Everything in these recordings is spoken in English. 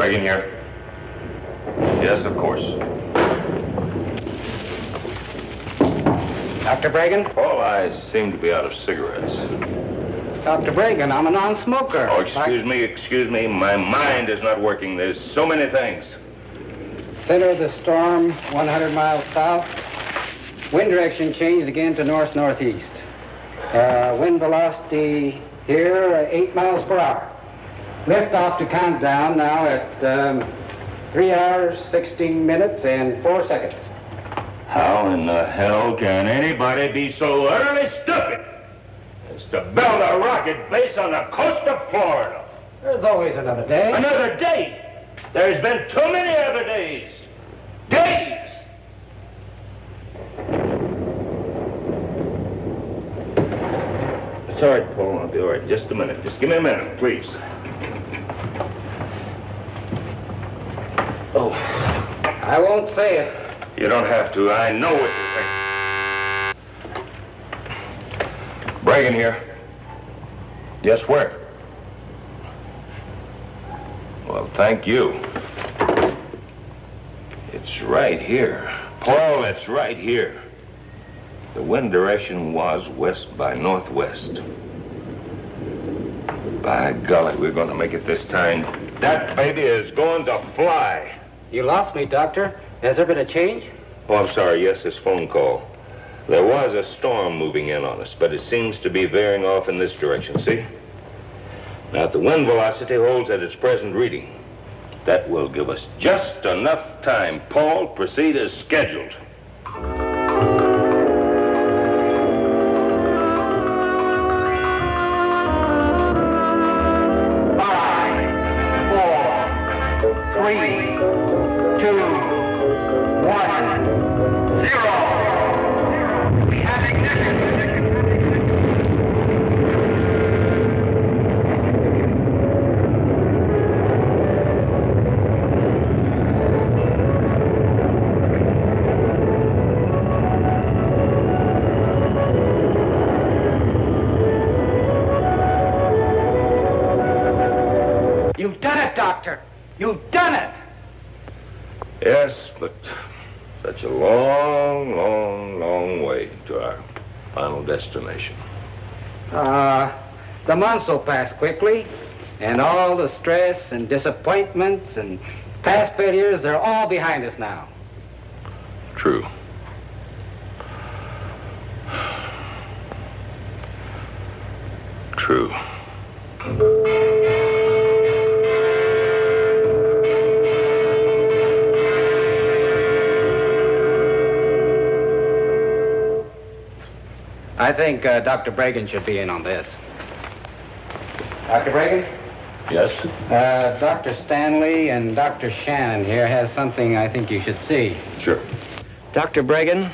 Reagan here. Yes, of course. Dr. Bragan? All eyes seem to be out of cigarettes. Dr. Bragan, I'm a non-smoker. Oh, excuse me. My mind is not working. There's so many things. Center of the storm, 100 miles south. Wind direction changed again to north-northeast. Wind velocity here, 8 miles per hour. Lift off to countdown now at 3 hours, 16 minutes, and 4 seconds. How in the hell can anybody be so utterly stupid as to build a rocket base on the coast of Florida? There's always another day. Another day? There's been too many other days. Days! It's all right, Paul. I'll be all right. Just a minute. Just give me a minute, please. Oh. I won't say it. You don't have to. I know what you think. Bragan here. Yes, where? Well, thank you. It's right here. Paul, it's right here. The wind direction was west by northwest. By golly, we're going to make it this time. That baby is going to fly. You lost me, Doctor. Has there been a change? Oh, I'm sorry. Yes, this phone call. There was a storm moving in on us, but it seems to be veering off in this direction, see? Now, if the wind velocity holds at its present reading, that will give us just enough time. Paul, proceed as scheduled. 3, 2, 1, 0. We have ignition. You've done it, Doctor. You've done it! Yes, but such a long, long, long way to our final destination. The months will pass quickly, and all the stress and disappointments and past failures, they're all behind us now. True. True. I think Dr. Bragan should be in on this. Dr. Bragan? Yes? Dr. Stanley and Dr. Shannon here has something I think you should see. Sure. Dr. Bragan,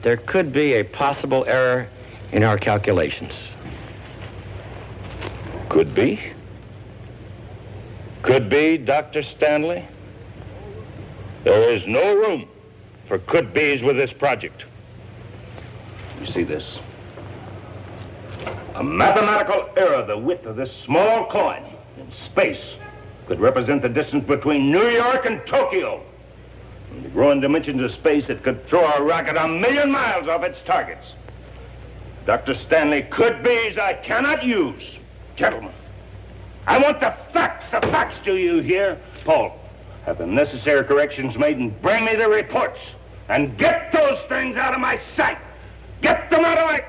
there could be a possible error in our calculations. Could be? Could be, Dr. Stanley? There is no room for could-be's with this project. You see this? A mathematical error the width of this small coin in space could represent the distance between New York and Tokyo. In the growing dimensions of space, it could throw a rocket 1,000,000 miles off its targets. Dr. Stanley, could-be's I cannot use. Gentlemen, I want the facts. The facts, do you hear? Paul, have the necessary corrections made and bring me the reports. And get those things out of my sight. Get them out of my...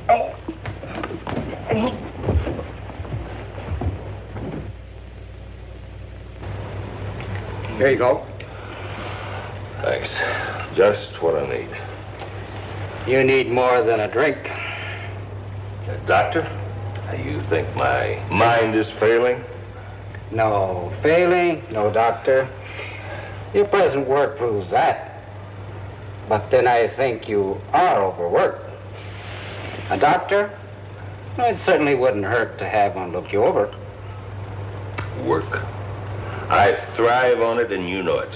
Oh. Here you go. Thanks. Just what I need. You need more than a drink. Doctor, you think my mind is failing? No failing, no, Doctor. Your present work proves that. But then I think you are overworked. A doctor? It certainly wouldn't hurt to have one look you over. Work. I thrive on it, and you know it.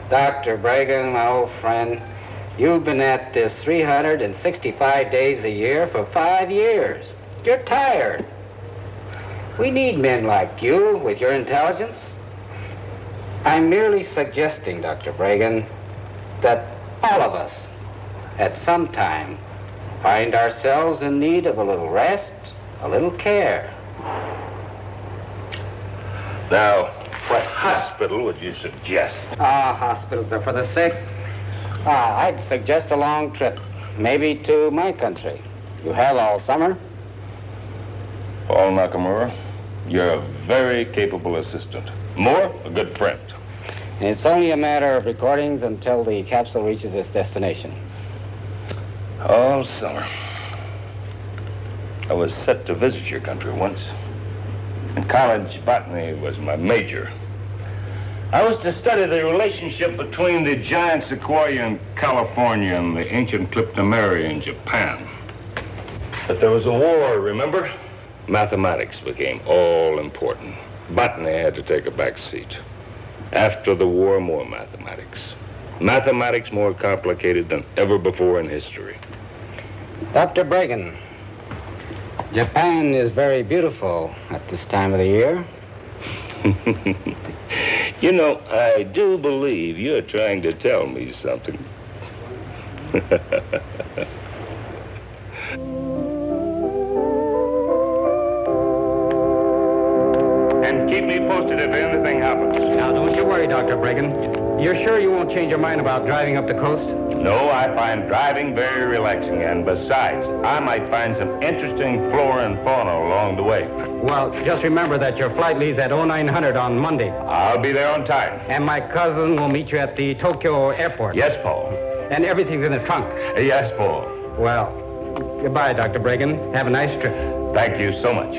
Dr. Bragan, my old friend, you've been at this 365 days a year for 5 years. You're tired. We need men like you with your intelligence. I'm merely suggesting, Dr. Bragan, that all of us, at some time, find ourselves in need of a little rest, a little care. Now, what hospital would you suggest? Hospitals are for the sick. I'd suggest a long trip, maybe to my country. You have all summer. Paul Nakamura, you're a very capable assistant. Moore, a good friend. And it's only a matter of recordings until the capsule reaches its destination. All summer. I was set to visit your country once. In college, botany was my major. I was to study the relationship between the giant sequoia in California and the ancient cryptomeria in Japan. But there was a war, remember? Mathematics became all important. Botany had to take a back seat. After the war, more mathematics. Mathematics more complicated than ever before in history. Dr. Bragan, Japan is very beautiful at this time of the year. You know, I do believe you're trying to tell me something. And keep me posted if anything happens. Now, don't you worry, Dr. Bragan. You're sure you won't change your mind about driving up the coast? No, I find driving very relaxing, and besides, I might find some interesting flora and fauna along the way. Well, just remember that your flight leaves at 0900 on Monday. I'll be there on time. And my cousin will meet you at the Tokyo airport. Yes, Paul. And everything's in the trunk. Yes, Paul. Well, goodbye, Dr. Bragan. Have a nice trip. Thank you so much.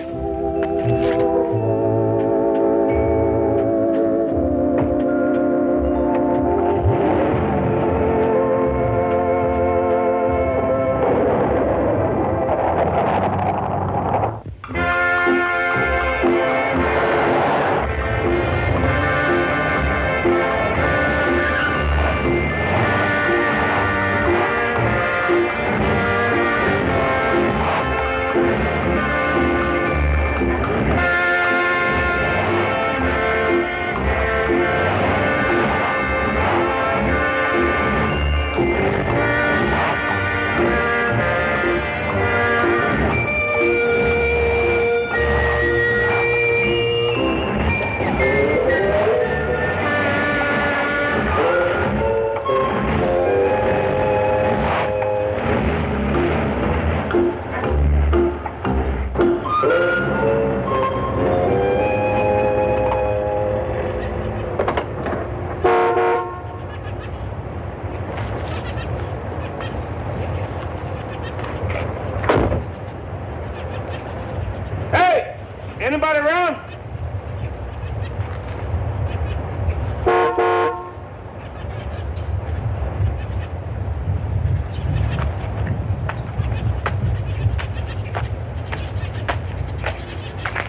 Anybody around?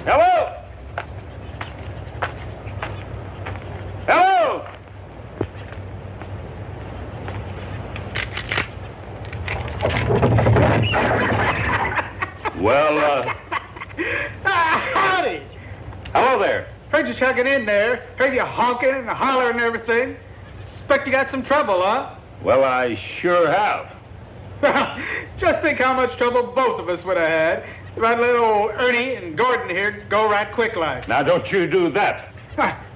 Hello? Hello? Well, Howdy. hello there. Heard you chugging in there. Heard you honking and hollering and everything. Expect you got some trouble, huh? Well, I sure have. Just think how much trouble both of us would have had if I'd let old Ernie and Gordon here go right quick like. Now, don't you do that.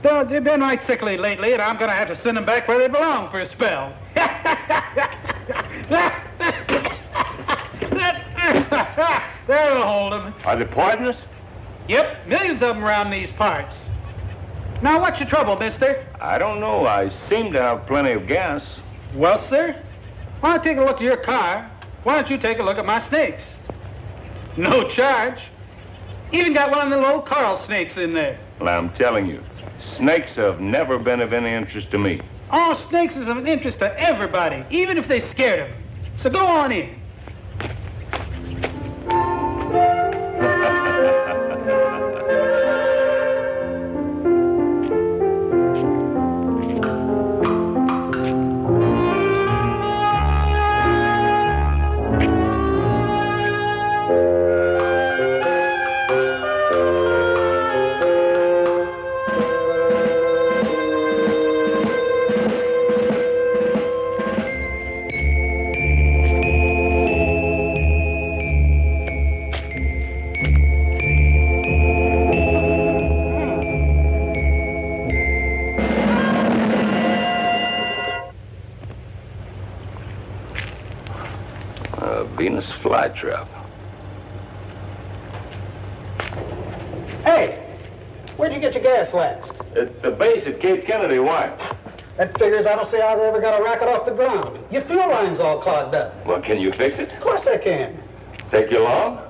They've been right sickly lately, and I'm going to have to send them back where they belong for a spell. There'll hold them. Are they poisonous? Yep, millions of them around these parts. Now, what's your trouble, mister? I don't know. I seem to have plenty of gas. Well, sir, why don't you take a look at your car? Why don't you take a look at my snakes? No charge. Even got one of the old coral snakes in there. Well, I'm telling you, snakes have never been of any interest to me. All snakes is of interest to everybody, even if they scared them. So go on in. Venus flytrap. Hey, where'd you get your gas last? At the base at Cape Kennedy, why? That figures I don't see how they ever got a rocket off the ground. Your fuel line's all clogged up. Well, can you fix it? Of course I can. Take you long?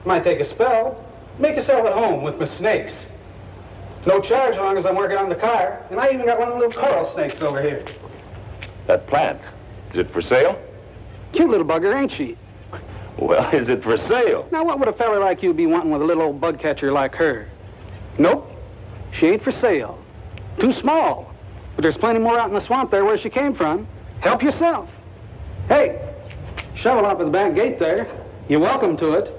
Might take a spell. Make yourself at home with my snakes. No charge as long as I'm working on the car. And I even got one of the little coral snakes over here. That plant, is it for sale? Cute little bugger, ain't she? Well, is it for sale? Now, what would a fella like you be wanting with a little old bug catcher like her? Nope. She ain't for sale. Too small. But there's plenty more out in the swamp there where she came from. Help yourself. Hey, shovel up at the back gate there. You're welcome to it.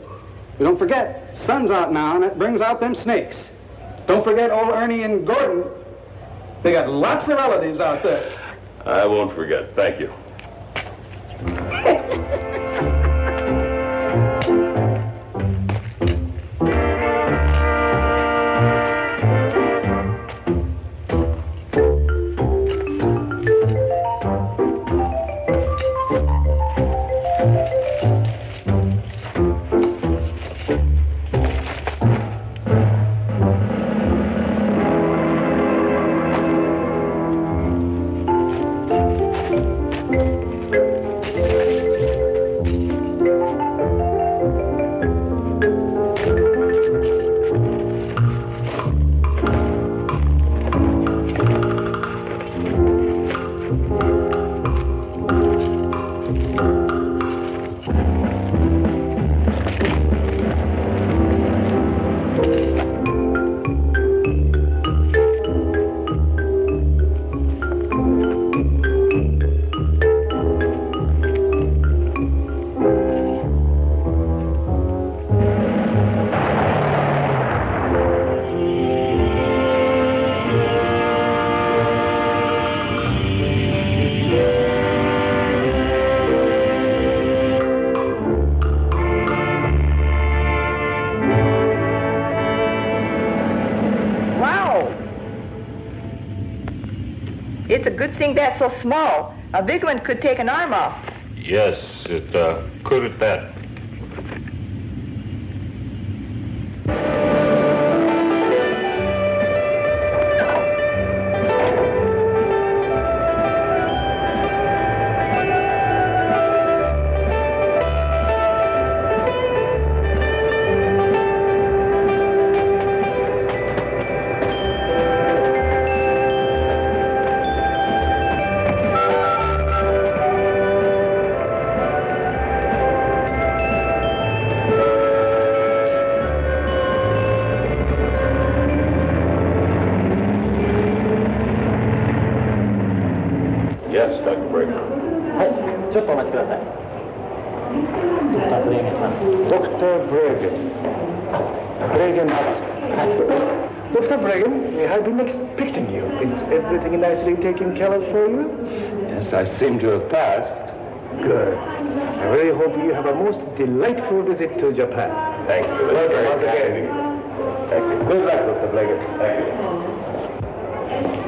But don't forget, sun's out now, and it brings out them snakes. Don't forget old Ernie and Gordon. They got lots of relatives out there. I won't forget. Thank you. It's a good thing that's so small. A big one could take an arm off. Yes, it could at that. Yes, Dr. Breaker. はい、ちょっとお待ちください。Dr. Bregan. Bregan Dr. Bregan, we have been expecting you. Is everything nicely taken care of for you? Yes, I seem to have passed. Good. I really hope you have a most delightful visit to Japan. Thank you. Welcome once again. Thank you. Good luck, Dr. Breaker. Thank you.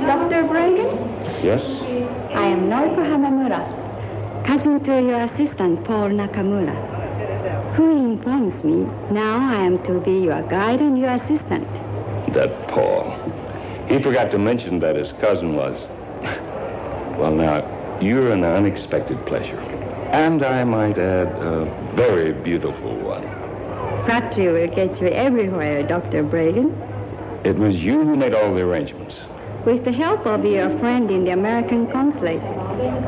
Dr. Bregan? Yes? I am Noriko Hamamura, cousin to your assistant, Paul Nakamura, who informs me now I am to be your guide and your assistant. That Paul. He forgot to mention that his cousin was... Well, now, you're an unexpected pleasure. And I might add, a very beautiful one. Flattery will get you everywhere, Dr. Bregan. It was you who made all the arrangements. With the help of your friend in the American consulate,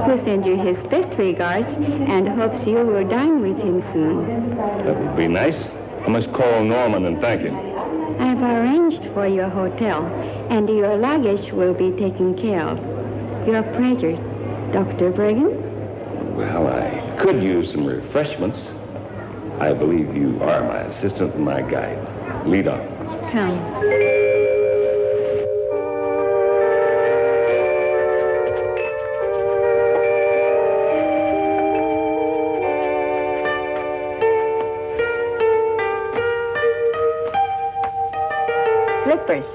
who sends you his best regards and hopes you will dine with him soon. That would be nice. I must call Norman and thank him. I've arranged for your hotel, and your luggage will be taken care of. Your pleasure, Dr. Bregan. Well, I could use some refreshments. I believe you are my assistant and my guide. Lead on. Come. Slippers.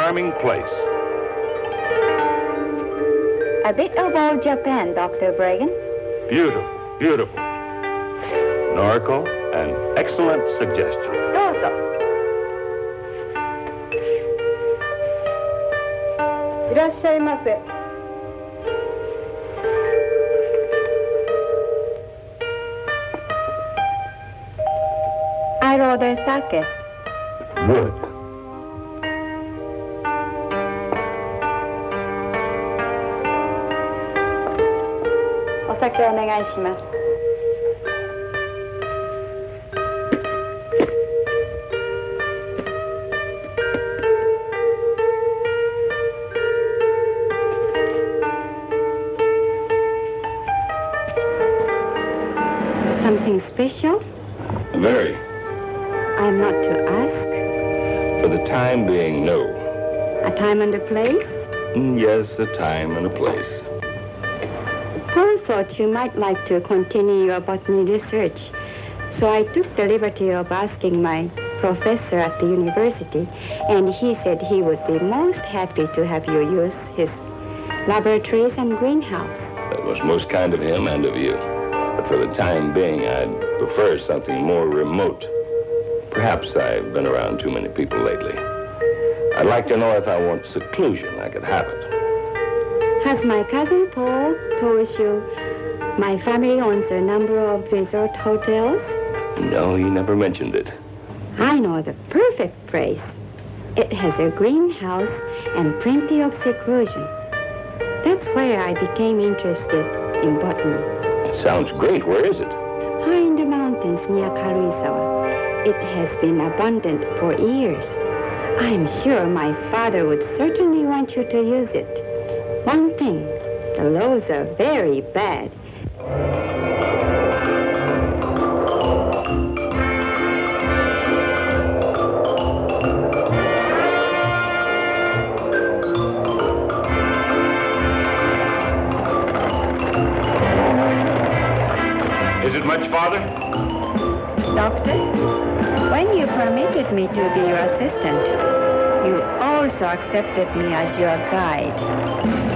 charming place. A bit of old Japan, Dr. Bregan. Beautiful, beautiful. Noriko, an excellent suggestion. どうぞ。いらっしゃいませ。I order sake. Wood. お酒お願いします。Something special? Very. I'm not to ask. For the time being, no. A time and a place? Yes, a time and a place. Paul thought you might like to continue your botany research, so I took the liberty of asking my professor at the university, and he said he would be most happy to have you use his laboratories and greenhouse. That was most kind of him and of you. But for the time being, I'd prefer something more remote. Perhaps I've been around too many people lately. I'd like to know if I want seclusion, I could have it. Has my cousin Paul told you my family owns a number of resort hotels? No, he never mentioned it. I know the perfect place. It has a greenhouse and plenty of seclusion. That's where I became interested in botany. It sounds great. Where is it? High in the mountains near Karuizawa. It has been abundant for years. I'm sure my father would certainly want you to use it. One thing, the laws are very bad. Is it much farther? Doctor, when you permitted me to be your assistant, you also accepted me as your guide.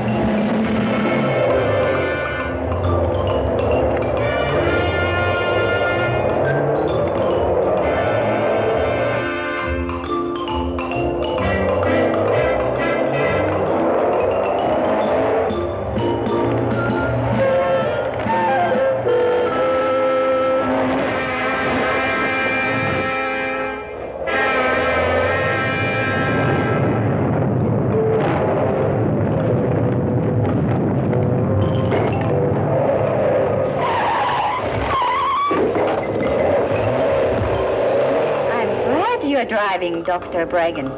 You're driving, Dr. Bregan.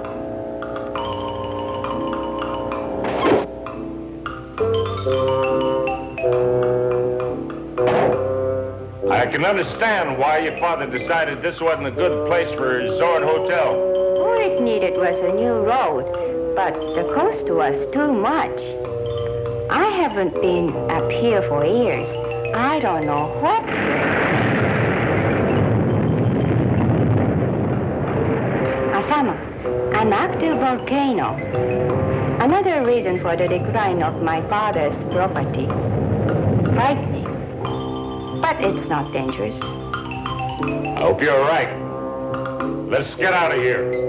I can understand why your father decided this wasn't a good place for a resort hotel. All it needed was a new road, but the cost was too much. I haven't been up here for years. I don't know what to expect. Asama, an active volcano. Another reason for the decline of my father's property. Frightening. But it's not dangerous. I hope you're right. Let's get out of here.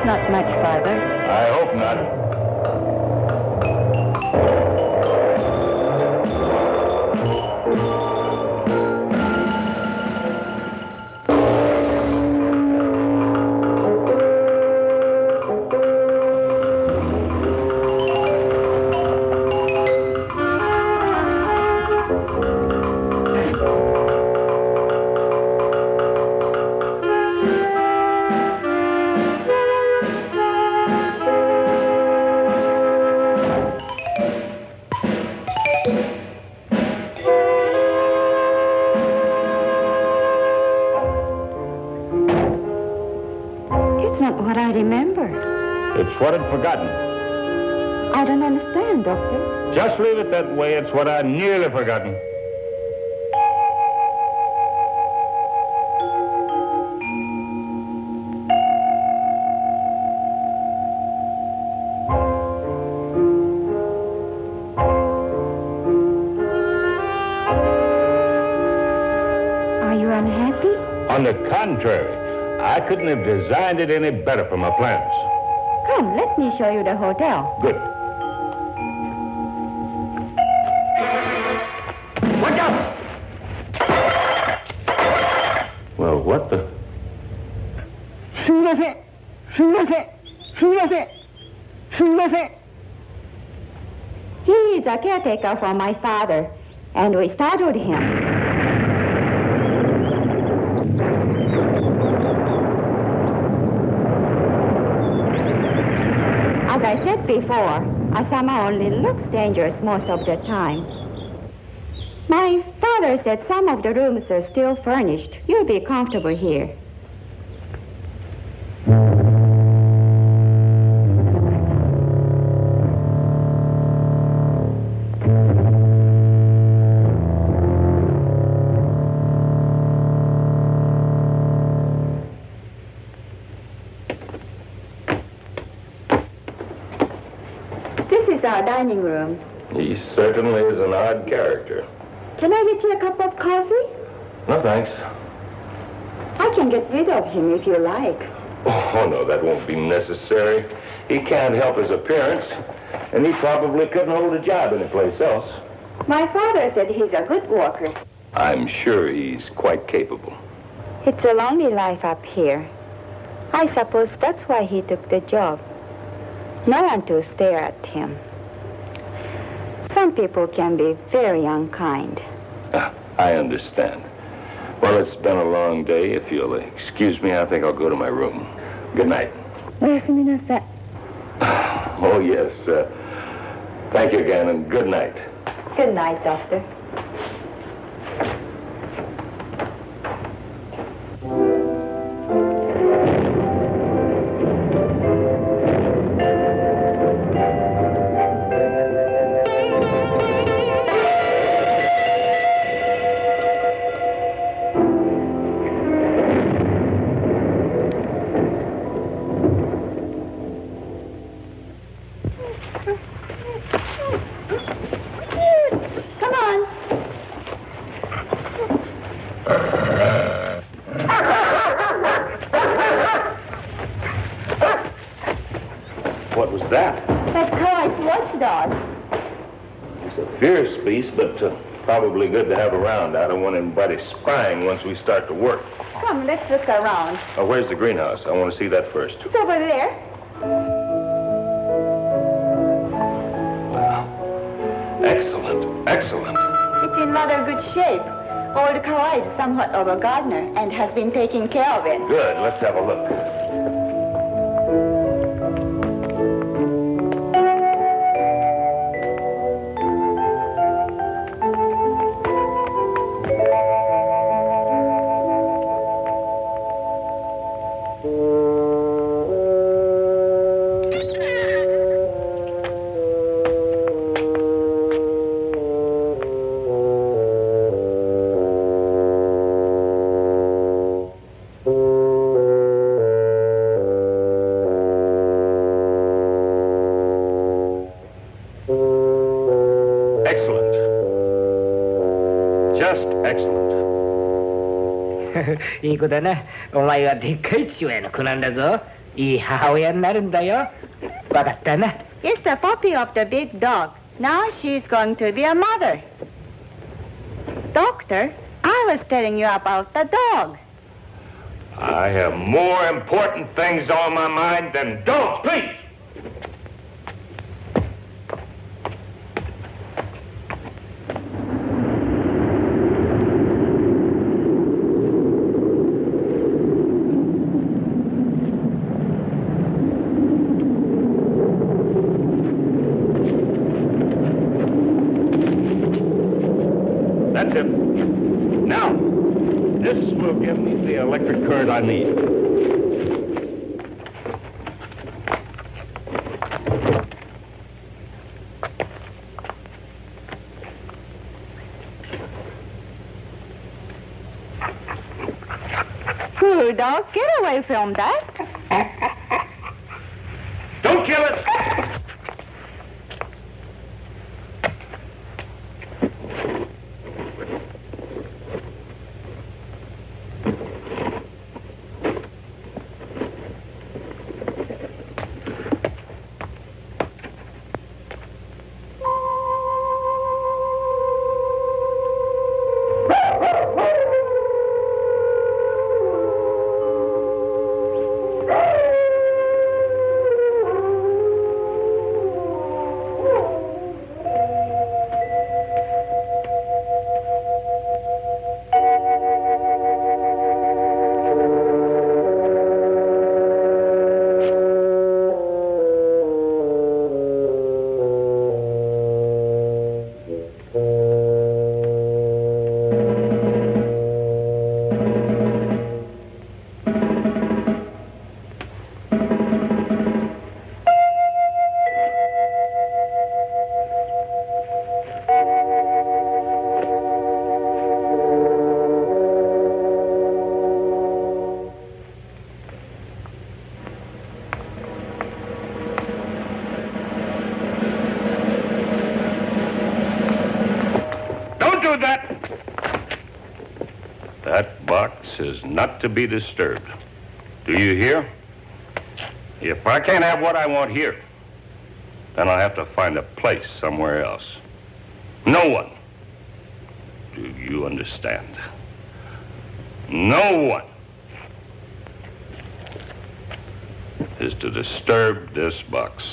Not much farther. I hope not. remember. It's what I'd forgotten. I don't understand, Doctor. Just leave it that way. It's what I'd nearly forgotten. Are you unhappy? On the contrary, I couldn't have designed it any better for my plans. Come, let me show you the hotel. Good. Watch out! Well, what the... He is a caretaker for my father, and we startled him. As I said before, Asama only looks dangerous most of the time. My father said some of the rooms are still furnished. You'll be comfortable here. This is our dining room. He certainly is an odd character. Can I get you a cup of coffee? No, thanks. I can get rid of him if you like. Oh, no, that won't be necessary. He can't help his appearance, and he probably couldn't hold a job anyplace else. My father said he's a good worker. I'm sure he's quite capable. It's a lonely life up here. I suppose that's why he took the job. No one to stare at him. Some people can be very unkind. I understand. Well, it's been a long day. If you'll excuse me, I think I'll go to my room. Good night. Oh, yes. Thank you again, and good night. Good night, Doctor. Come on. What was that? That's Kawai's watchdog. It's a fierce beast, but probably good to have around. I don't want anybody spying once we start to work. Come, let's look around. Oh, where's the greenhouse? I want to see that first. It's over there. Wow. Excellent. Excellent. It's in rather good shape. Old Kawai is somewhat of a gardener and has been taking care of it. Good. Let's have a look. Excellent. Just excellent. いい子だな。お前はでっかい父親の子なんだぞ。いい母親になるんだよ。わかったな。It's the puppy of the big dog. Now she's going to be a mother. Doctor, I was telling you about the dog. I have more important things on my mind than dogs, please. That's it. Now, this will give me the electric current I need. Rudolph. Get away from that. Don't kill it! That box is not to be disturbed. Do you hear? If I can't have what I want here, then I'll have to find a place somewhere else. No one. Do you understand? No one is to disturb this box.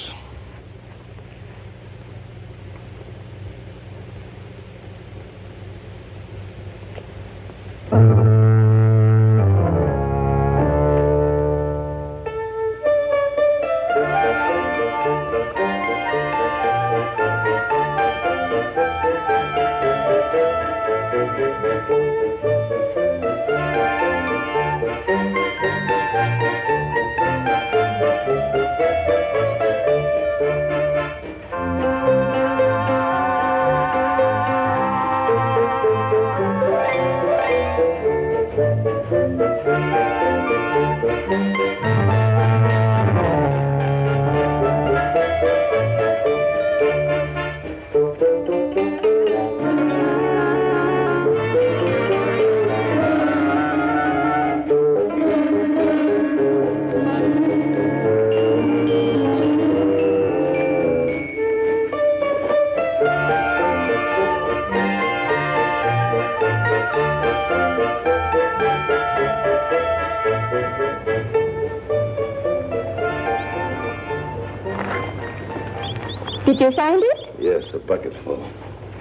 Did you find it? Yes, a bucket full.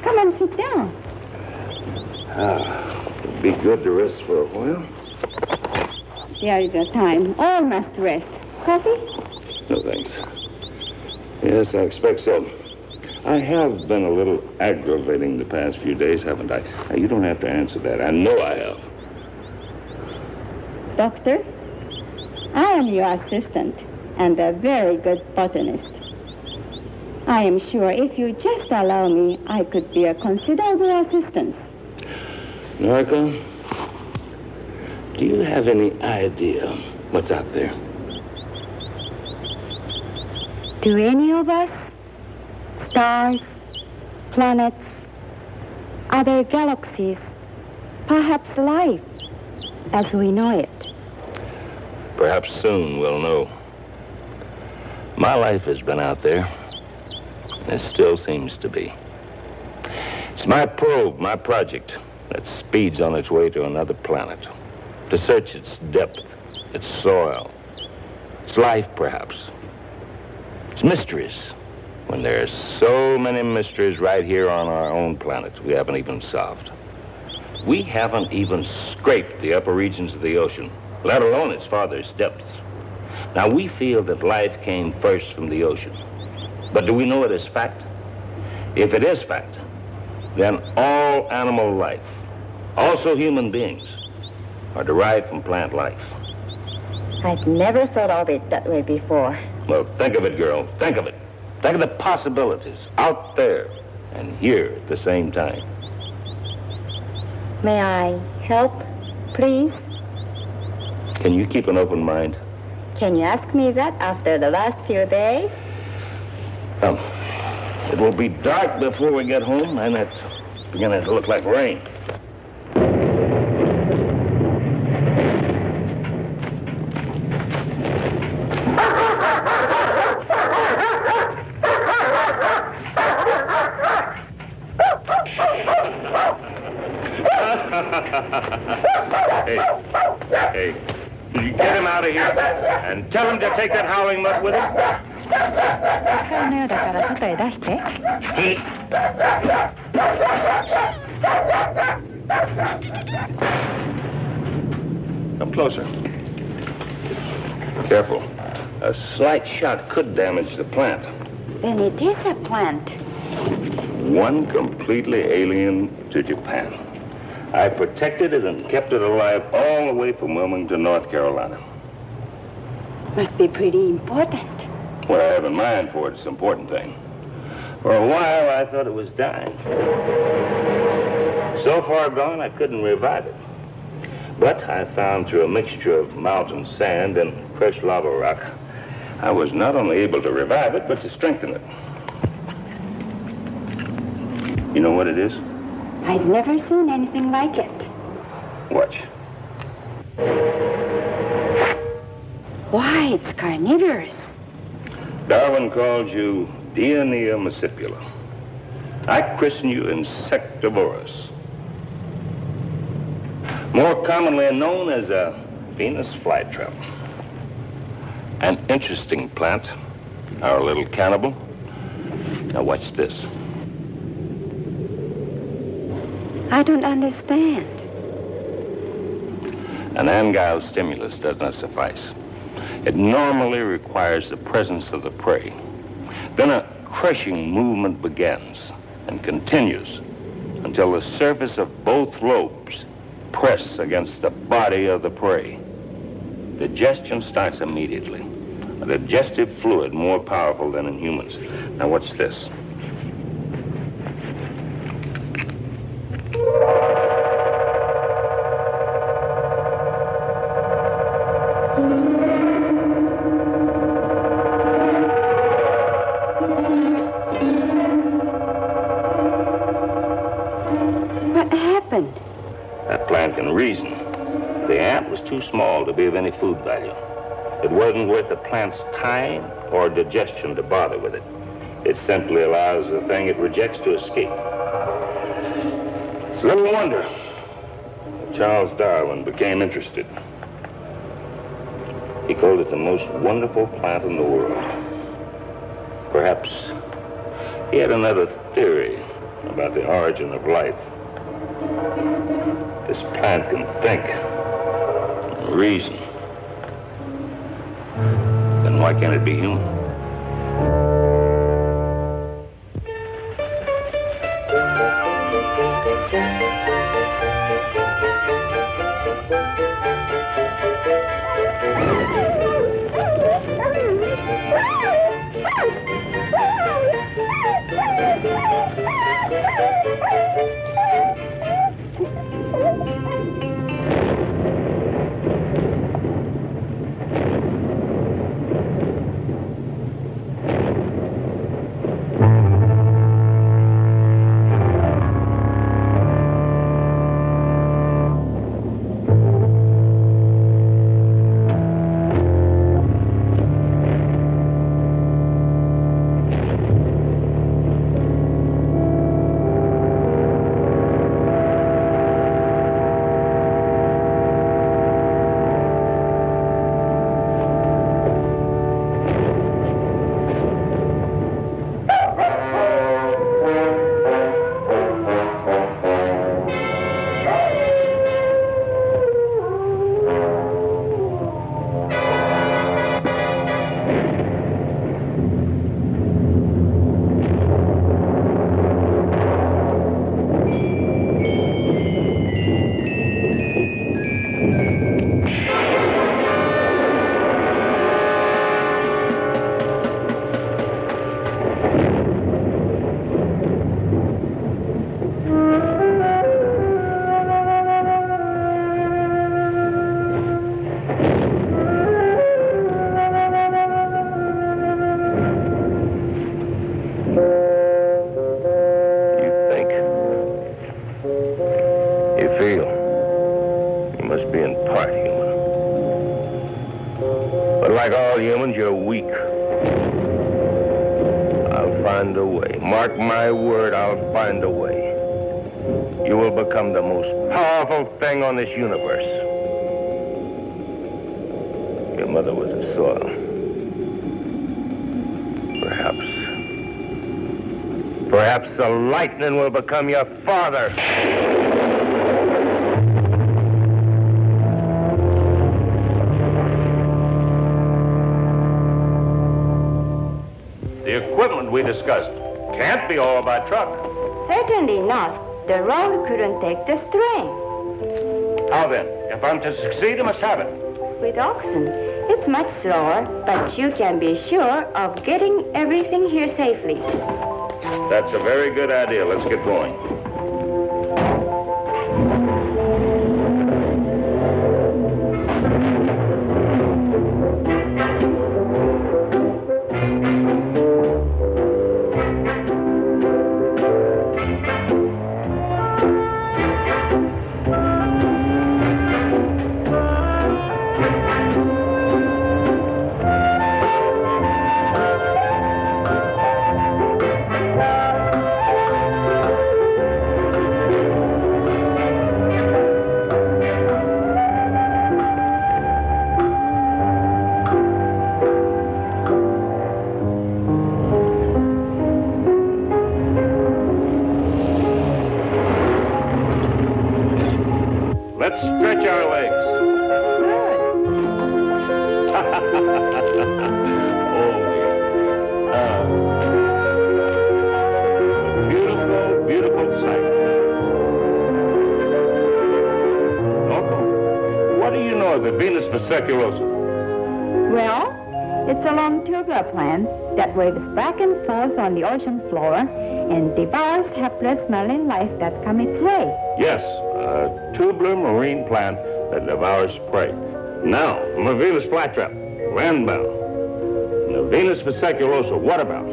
Come and sit down. It'd be good to rest for a while. There is a time. All must rest. Coffee? No, thanks. Yes, I expect so. I have been a little aggravating the past few days, haven't I? Now, you don't have to answer that. I know I have. Doctor, I am your assistant and a very good botanist. I am sure if you just allow me, I could be a considerable assistance. Noriko, do you have any idea what's out there? Do any of us? Stars, planets, other galaxies, perhaps life as we know it. Perhaps soon we'll know. My life has been out there. It still seems to be. It's my probe, my project, that speeds on its way to another planet, to search its depth, its soil, its life, perhaps. Its mysteries, when there are so many mysteries right here on our own planet we haven't even solved. We haven't even scraped the upper regions of the ocean, let alone its farthest depths. Now, we feel that life came first from the ocean. But do we know it as fact? If it is fact, then all animal life, also human beings, are derived from plant life. I'd never thought of it that way before. Well, think of it, girl. Think of it. Think of the possibilities out there and here at the same time. May I help, please? Can you keep an open mind? Can you ask me that after the last few days? It will be dark before we get home, and it's beginning to look like rain. Hey, you get him out of here and tell him to take that howling mutt with him. 使うのよだから外へ出して。Come closer. Careful. A slight shot could damage the plant. Then it is a plant. One completely alien to Japan. I protected it and kept it alive all the way from Wilmington, North Carolina. Must be pretty important. What I have in mind for it is an important thing. For a while, I thought it was dying. So far gone, I couldn't revive it. But I found through a mixture of mountain sand and fresh lava rock, I was not only able to revive it, but to strengthen it. You know what it is? I've never seen anything like it. Watch. Why, it's carnivorous. Darwin called you Dionea muscipula. I christen you Insectivorous. More commonly known as a Venus flytrap. An interesting plant, our little cannibal. Now watch this. I don't understand. An angile stimulus does not suffice. It normally requires the presence of the prey. Then a crushing movement begins and continues until the surface of both lobes press against the body of the prey. Digestion starts immediately. A digestive fluid more powerful than in humans. Now watch this. What happened? That plant can reason. The ant was too small to be of any food value. It wasn't worth the plant's time or digestion to bother with it. It simply allows the thing it rejects to escape. It's little wonder Charles Darwin became interested. He called it the most wonderful plant in the world. Perhaps he had another theory about the origin of life. This plant can think and reason. Then why can't it be human? find a way. Mark my word, I'll find a way. You will become the most powerful thing on this universe. Your mother was a soil. Perhaps the lightning will become your father. The equipment we discussed can't be all by truck. Certainly not. The road couldn't take the strain. How then? If I'm to succeed, I must have it. With oxen, it's much slower, but you can be sure of getting everything here safely. That's a very good idea. Let's get going. Let's stretch our legs. Beautiful, beautiful sight. Norco, what do you know of the Venus vesiculosa? Well, it's a long tubular plant that waves back and forth on the ocean floor and devours hapless marine life that come its way. Yes, a tubular marine plant that devours prey. Now, from a Venus flytrap, landbound. And the Venus vesiculosa, what about?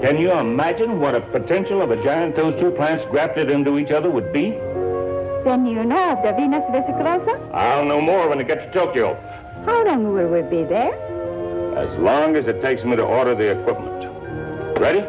Can you imagine what a potential of a giant those two plants grafted into each other would be? Then you know of the Venus vesiculosa? I'll know more when I get to Tokyo. How long will we be there? As long as it takes me to order the equipment. Ready?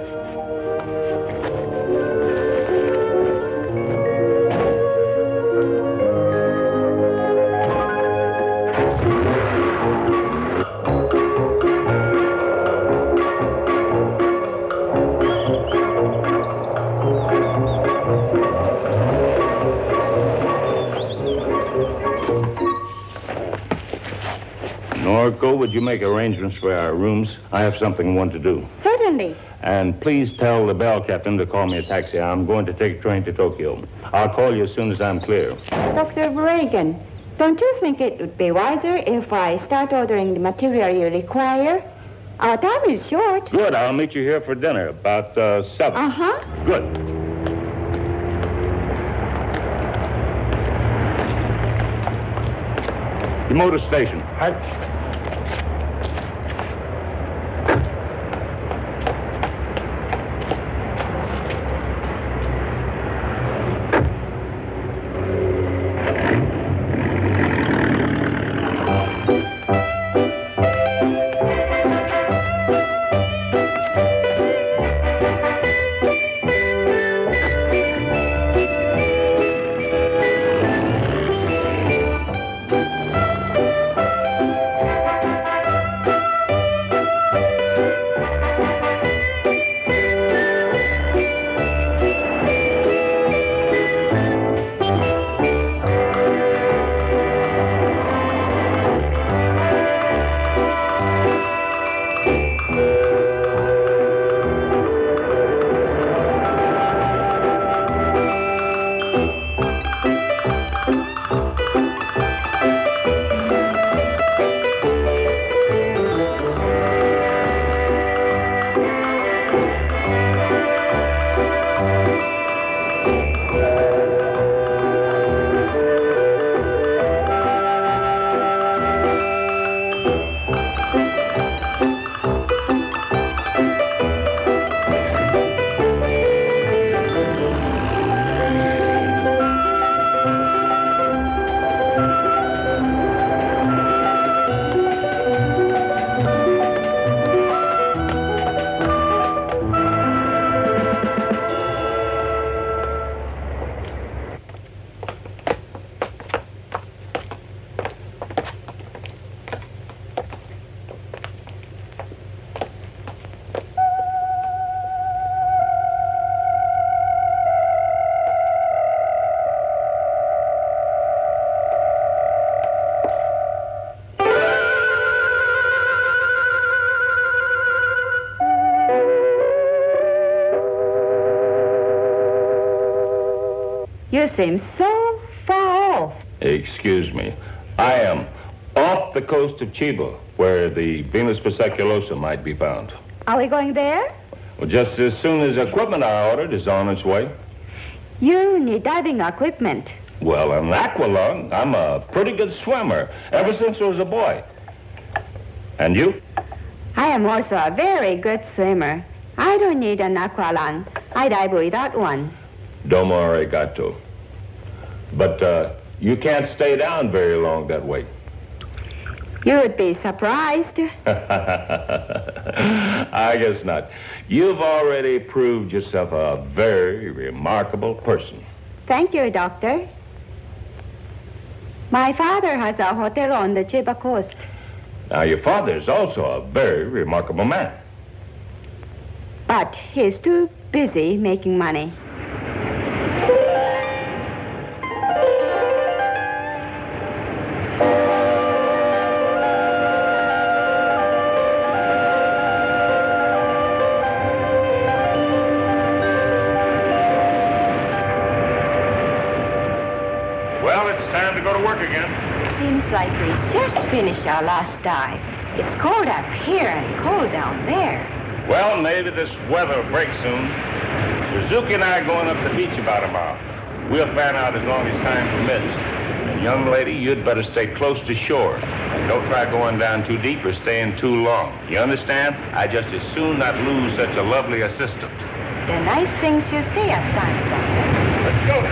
Norco, would you make arrangements for our rooms? I have something I want to do. Certainly. And please tell the bell captain to call me a taxi. I'm going to take a train to Tokyo. I'll call you as soon as I'm clear. Dr. Reagan, don't you think it would be wiser if I start ordering the material you require? Our time is short. Good. I'll meet you here for dinner about 7. Uh-huh. Good. The motor station. You seem so far off. Excuse me. I am off the coast of Chiba, where the Venus fasciculosa might be found. Are we going there? Well, just as soon as equipment I ordered is on its way. You need diving equipment. Well, an aqualung. I'm a pretty good swimmer, ever since I was a boy. And you? I am also a very good swimmer. I don't need an aqualung. I dive without one. Domo arigato. But you can't stay down very long that way. You would be surprised. I guess not. You've already proved yourself a very remarkable person. Thank you, Doctor. My father has a hotel on the Chiba coast. Now, your father is also a very remarkable man. But he's too busy making money. Well, it's time to go to work again. Seems like we just finished our last dive. It's cold up here and cold down there. Well, maybe this weather will break soon. Suzuki and I are going up the beach about a mile. We'll fan out as long as time permits. And young lady, you'd better stay close to shore. Don't try going down too deep or staying too long. You understand? I just as soon not lose such a lovely assistant. The nice things you say at times, Doctor. Let's go.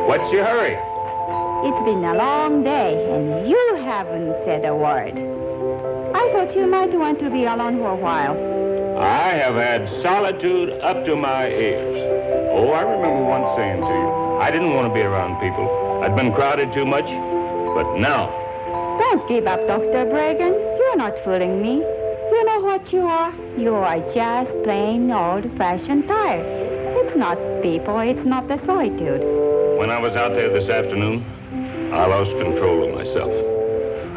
What's your hurry? It's been a long day, and you haven't said a word. I thought you might want to be alone for a while. I have had solitude up to my ears. Oh, I remember once saying to you, I didn't want to be around people. I'd been crowded too much. But now... Don't give up, Dr. Bregan. You're not fooling me. You know what you are? You are just plain old-fashioned tired. It's not people, it's not the solitude. When I was out there this afternoon, I lost control of myself.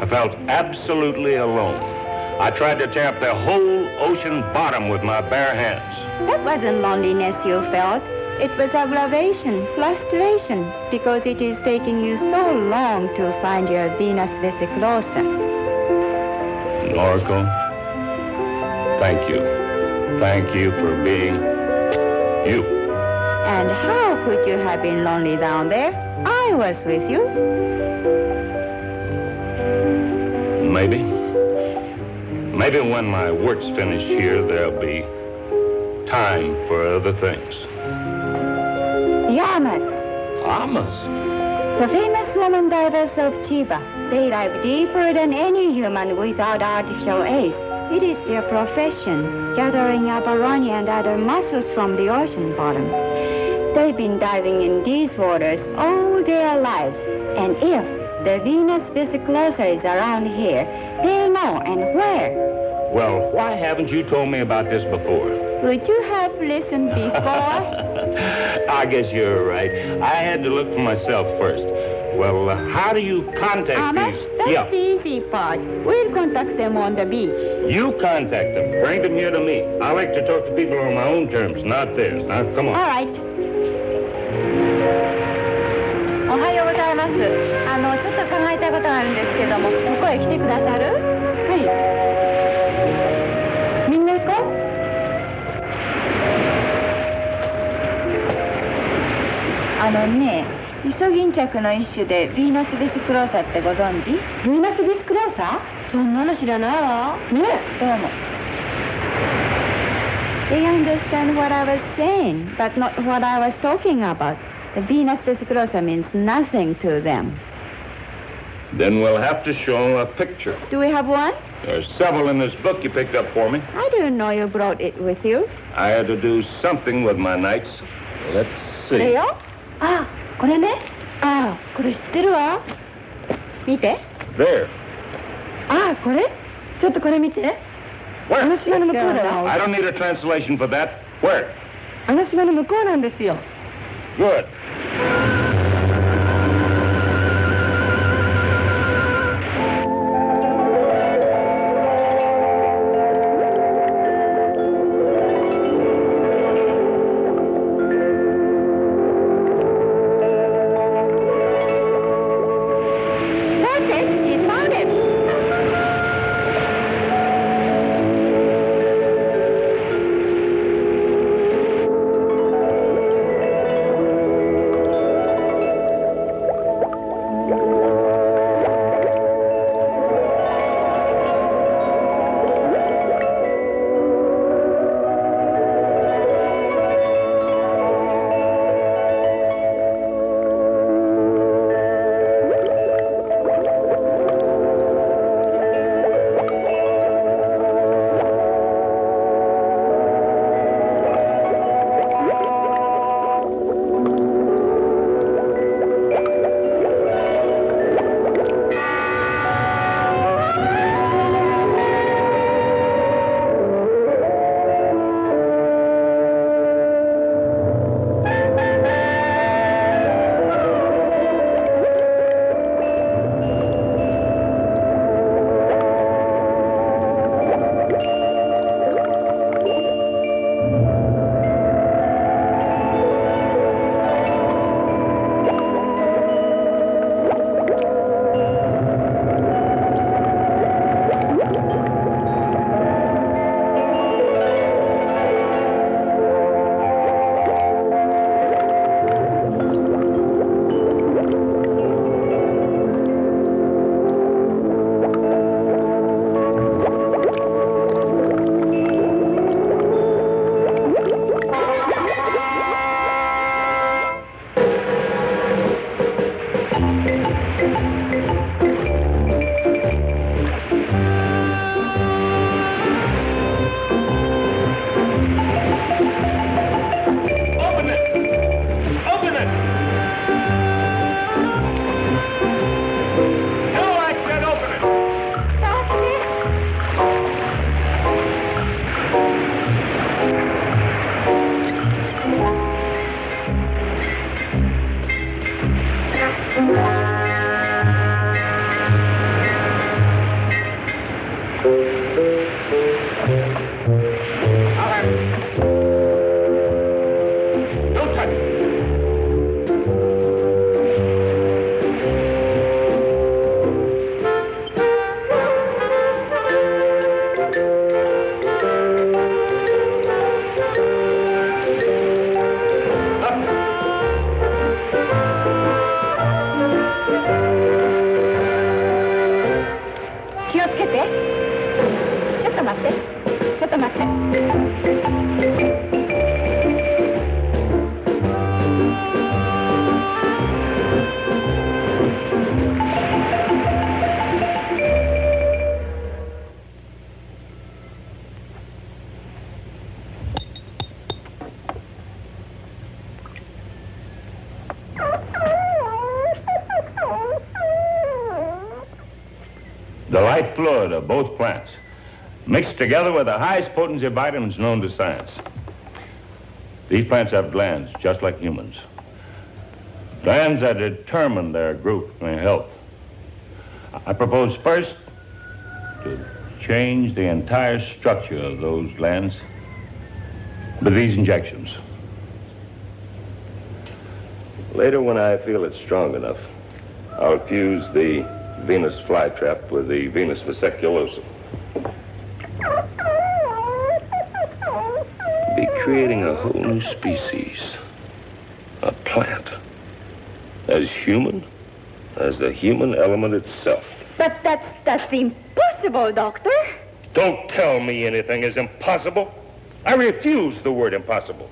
I felt absolutely alone. I tried to tear up the whole ocean bottom with my bare hands. That wasn't loneliness you felt. It was aggravation, frustration, because it is taking you so long to find your Venus vesiculosa. Noriko, thank you. Thank you for being you. And how could you have been lonely down there? I was with you. Maybe when my work's finished here, there'll be time for other things. Llamas, Llamas? the famous woman divers of Chiba. They dive deeper than any human without artificial aids. It is their profession, gathering abalone and other mussels from the ocean bottom. They've been diving in these waters all their lives, and if the Venus vesiclosa is around here, they'll know, and where. Well, why haven't you told me about this before? Would you have listened before? I guess you're right. I had to look for myself first. Well, how do you contact Amos, these? that's the easy part. We'll contact them on the beach. You contact them. Bring them here to me. I like to talk to people on my own terms, not theirs. Now, come on. All right. おはようございます。ちょっと考えたいことがあるんですけども、向こうへ来てくださる？はい。みんな行こう。イソギンチャクの一種でヴィーナスビスクローサってご存知？ヴィーナスビスクローサ？そんなの知らないわ。ねえ、どうも。They understand what I was saying, but not what I was talking about. The Venus vesiclosa means nothing to them. Then we'll have to show a picture. Do we have one? There's several in this book you picked up for me. I didn't know you brought it with you. I had to do something with my nights. Let's see. これよ。あ、これね。あ、これ知ってるわ。見て。There. あ、これ？ちょっとこれ見て。あの島の向こうだわ。I don't need a translation for that. Where? あの島の向こうなんですよ。Good. The light fluid of both plants, mixed together with the highest potency vitamins known to science. These plants have glands just like humans. Glands that determine their growth and health. I propose first to change the entire structure of those glands with these injections. Later, when I feel it's strong enough, I'll fuse the venous flytrap with the venous vesiculosum. Be creating a whole new species, a plant, as human as the human element itself. But that's impossible, Doctor. Don't tell me anything is impossible. I refuse the word impossible.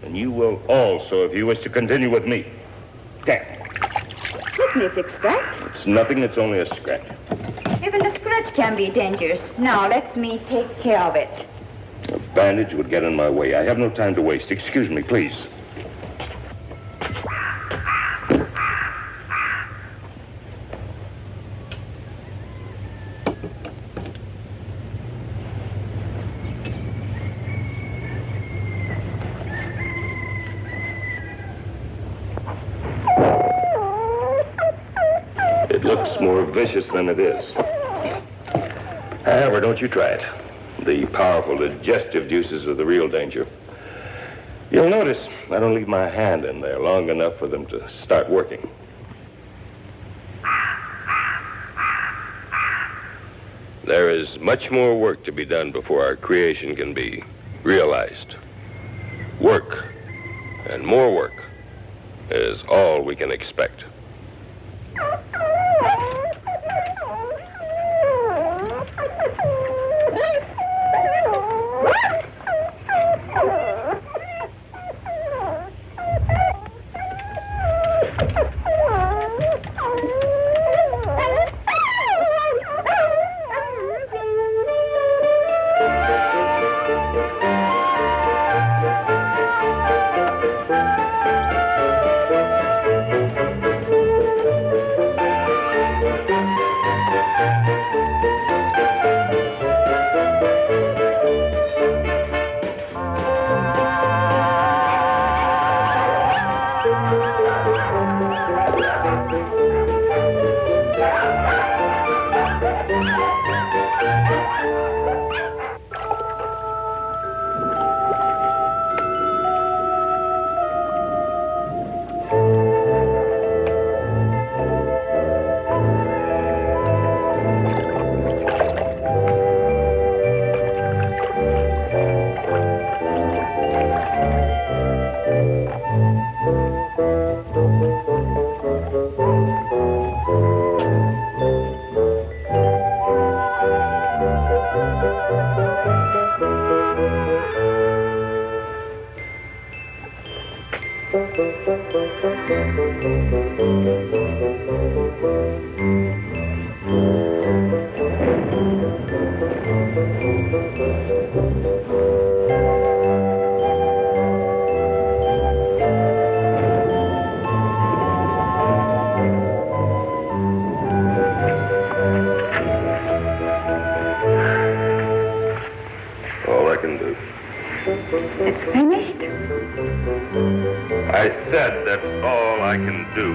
And you will also if you wish to continue with me. Damn. Let me fix that. It's nothing, it's only a scratch. Even a scratch can be dangerous. Now, let me take care of it. A bandage would get in my way. I have no time to waste. Excuse me, please. It looks more vicious than it is. However, don't you try it. The powerful digestive juices are the real danger. You'll notice I don't leave my hand in there long enough for them to start working. There is much more work to be done before our creation can be realized. Work, and more work, is all we can expect. It's finished? I said that's all I can do.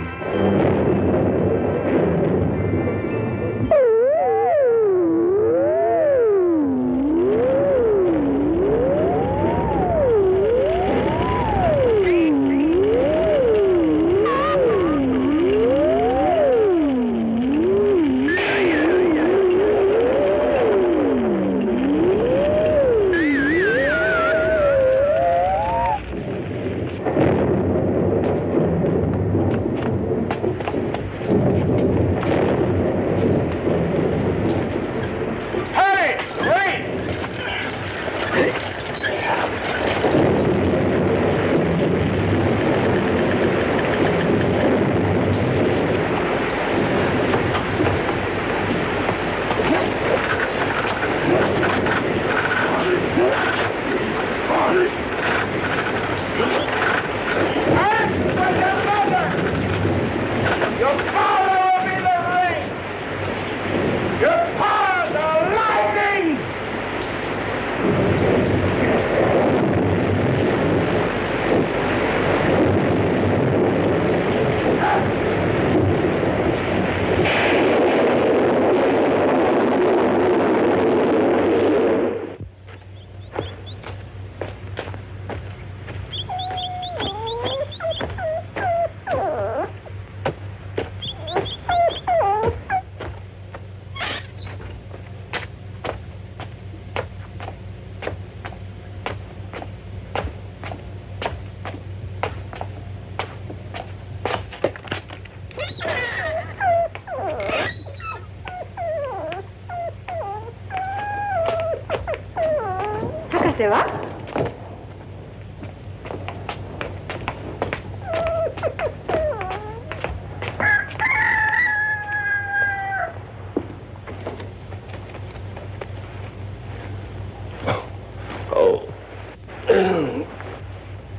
せは？Oh.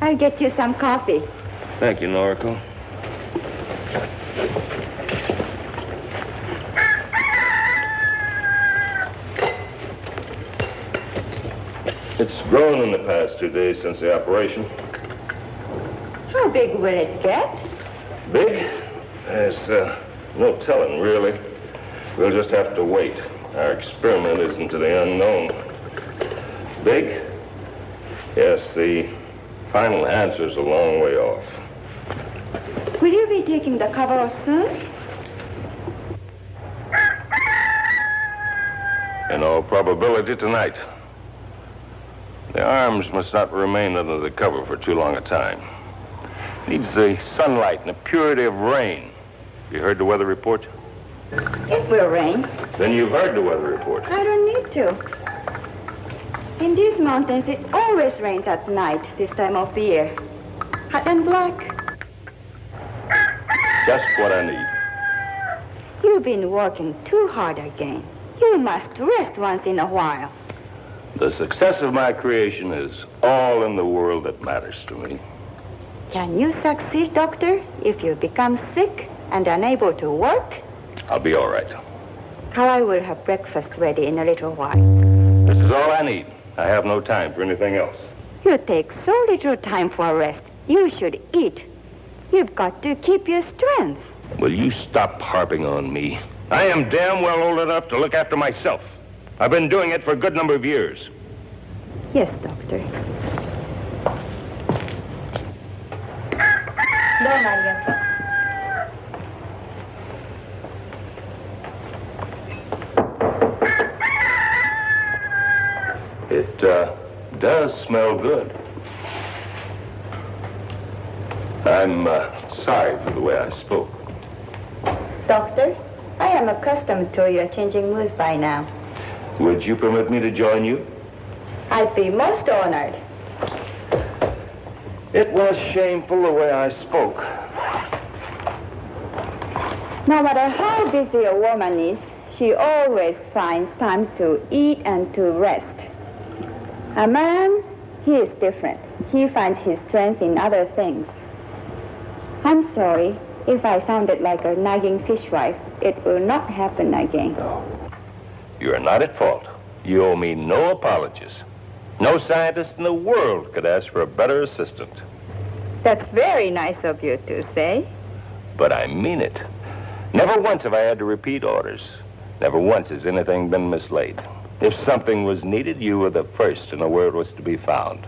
I'll get you some coffee. Thank you, Noriko. It's grown in the past 2 days since the operation. How big will it get? Big? There's no telling, really. We'll just have to wait. Our experiment is into the unknown. Big? Yes, the final answer's a long way off. Will you be taking the cover soon? In all probability, tonight. The arms must not remain under the cover for too long a time. Needs the sunlight and the purity of rain. You heard the weather report? It will rain. Then you've heard the weather report. I don't need to. In these mountains, it always rains at night this time of the year. Hot and black. Just what I need. You've been working too hard again. You must rest once in a while. The success of my creation is all in the world that matters to me. Can you succeed, Doctor, if you become sick and unable to work? I'll be all right. Kawai will have breakfast ready in a little while. This is all I need. I have no time for anything else. You take so little time for rest. You should eat. You've got to keep your strength. Will you stop harping on me? I am damn well old enough to look after myself. I've been doing it for a good number of years. Yes, Doctor. It does smell good. I'm sorry for the way I spoke. Doctor, I am accustomed to your changing moods by now. Would you permit me to join you? I'd be most honored. It was shameful the way I spoke. No matter how busy a woman is, she always finds time to eat and to rest. A man, he is different. He finds his strength in other things. I'm sorry if I sounded like a nagging fishwife. It will not happen again. No. You are not at fault. You owe me no apologies. No scientist in the world could ask for a better assistant. That's very nice of you to say. But I mean it. Never once have I had to repeat orders. Never once has anything been mislaid. If something was needed, you were the first to know where it was to be found.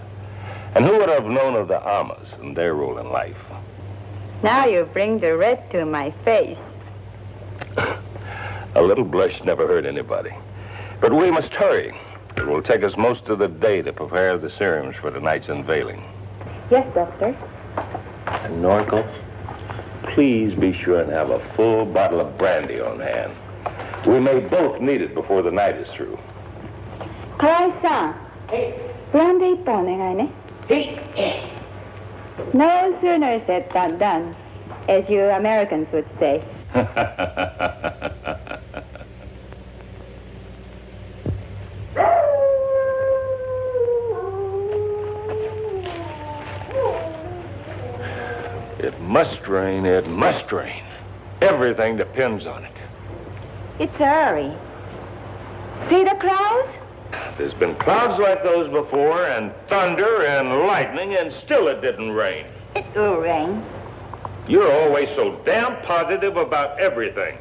And who would have known of the Amas and their role in life? Now you bring the red to my face. A little blush never hurt anybody. But we must hurry. It will take us most of the day to prepare the serums for tonight's unveiling. Yes, Doctor. And Noriko, please be sure and have a full bottle of brandy on hand. We may both need it before the night is through. Kawai-san. Brandy 一本お願いね。No sooner said than done, as you Americans would say. It must rain, it must rain. Everything depends on it. It's early. See the clouds? There's been clouds like those before, and thunder and lightning, and still it didn't rain. It will rain. You're always so damn positive about everything.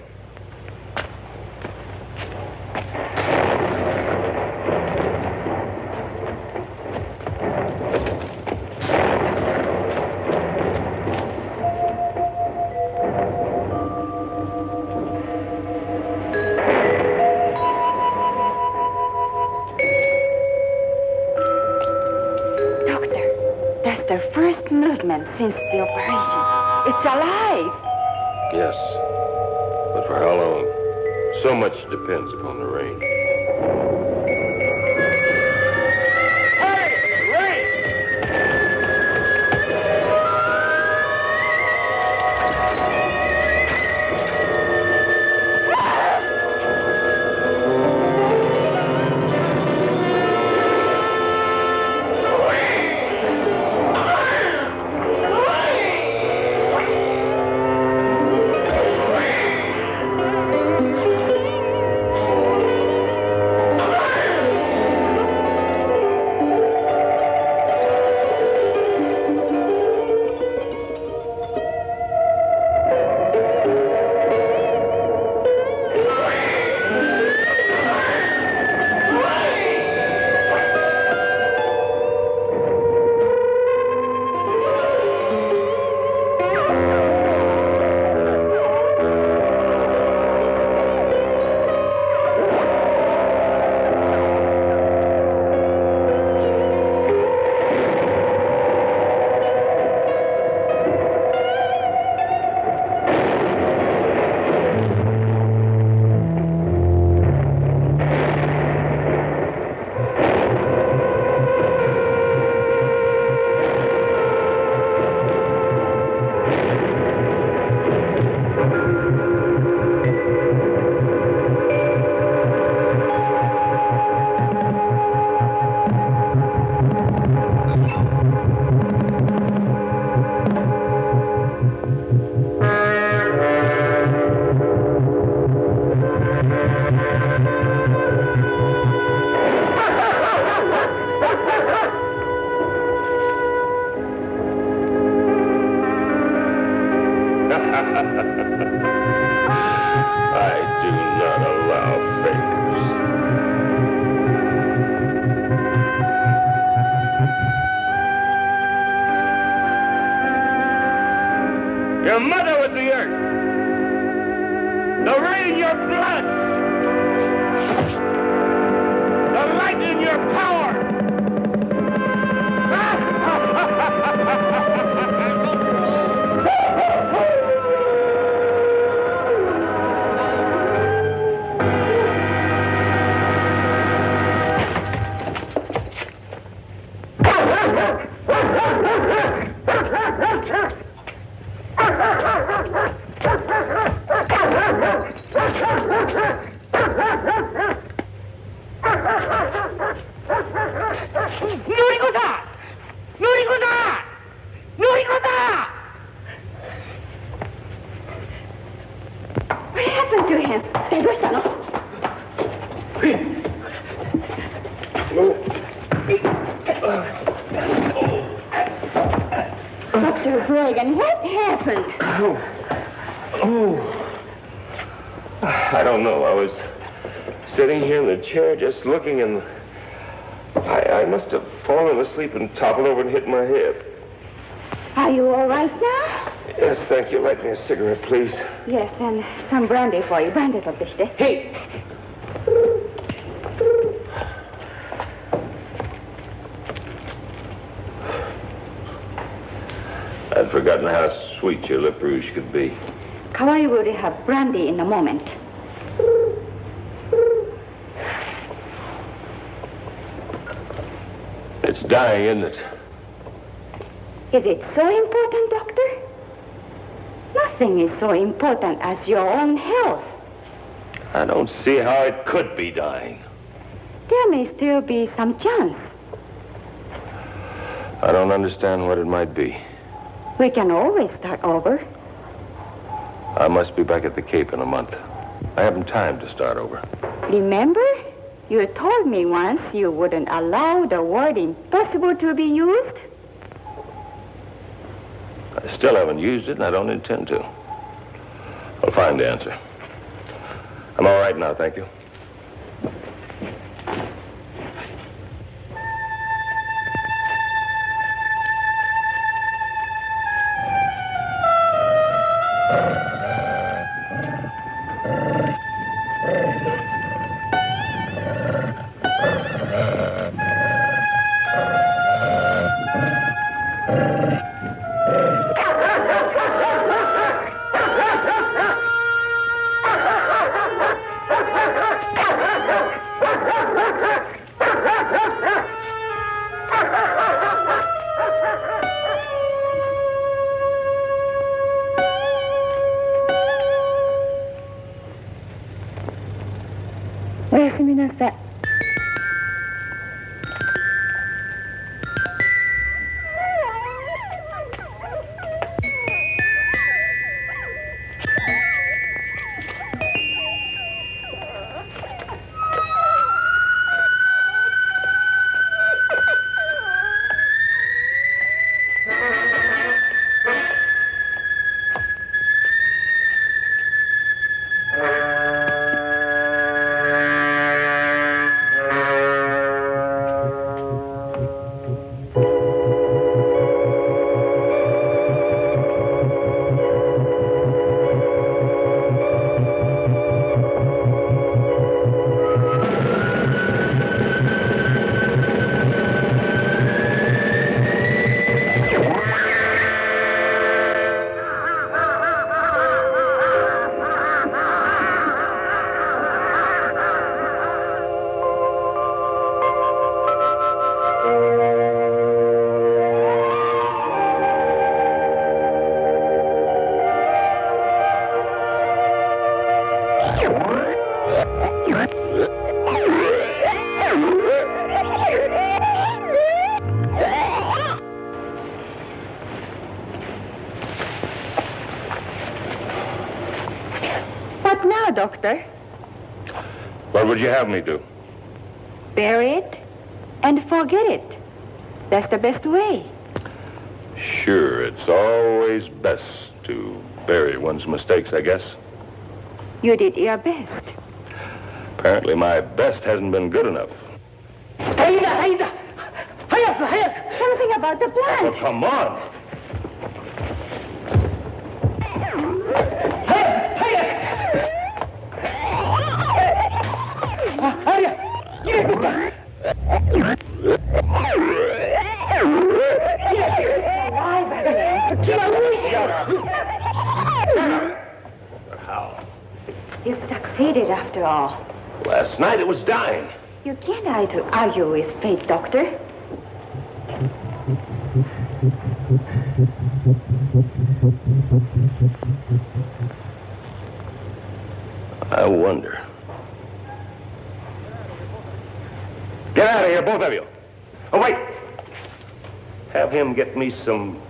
Since the operation. It's alive. Yes. But for how long? So much depends upon the rain. Hurry! Your mother was the earth. The rain in your blood. The light in your power. What happened to him? Dr. Bregan, what happened? I don't know. I was sitting here in the chair just looking, and I must have fallen asleep and toppled over and hit my head. Are you all right now? Yes, thank you. Light me a cigarette, please. Yes, and some brandy for you. Brandy for bitte. Hey! I'd forgotten how sweet your lip rouge could be. Kawai will have brandy in a moment. It's dying, isn't it? Is it so important, Doctor? Nothing is so important as your own health. I don't see how it could be dying. There may still be some chance. I don't understand what it might be. We can always start over. I must be back at the Cape in a month. I haven't time to start over. Remember? You told me once you wouldn't allow the word impossible to be used. I still haven't used it, and I don't intend to. I'll find the answer. I'm all right now, thank you. Doctor? What would you have me do? Bury it and forget it. That's the best way. Sure, it's always best to bury one's mistakes, I guess. You did your best. Apparently my best hasn't been good enough. Aida! Hayaku! Something about the plant. Oh, come on. How? You've succeeded after all. Last night it was dying. You can't argue with fate, Doctor. I wonder. Get out of here, both of you. Oh, wait. Have him get me some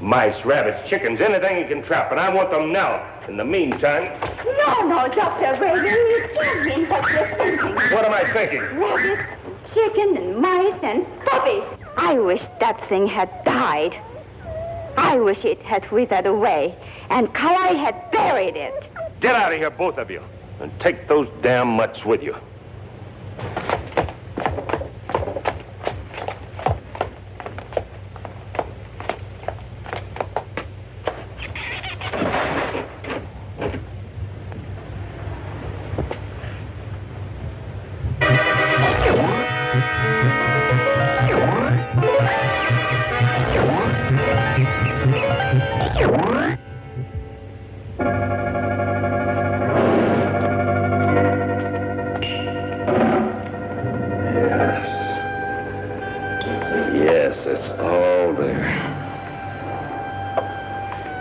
mice, rabbits, chickens, anything he can trap, and I want them now. In the meantime... No, Dr. Reagan, you can't mean what you're thinking. What am I thinking? Rabbits, chicken, and mice, and puppies. I wish that thing had died. I wish it had withered away, and Kalai had buried it. Get out of here, both of you, and take those damn mutts with you.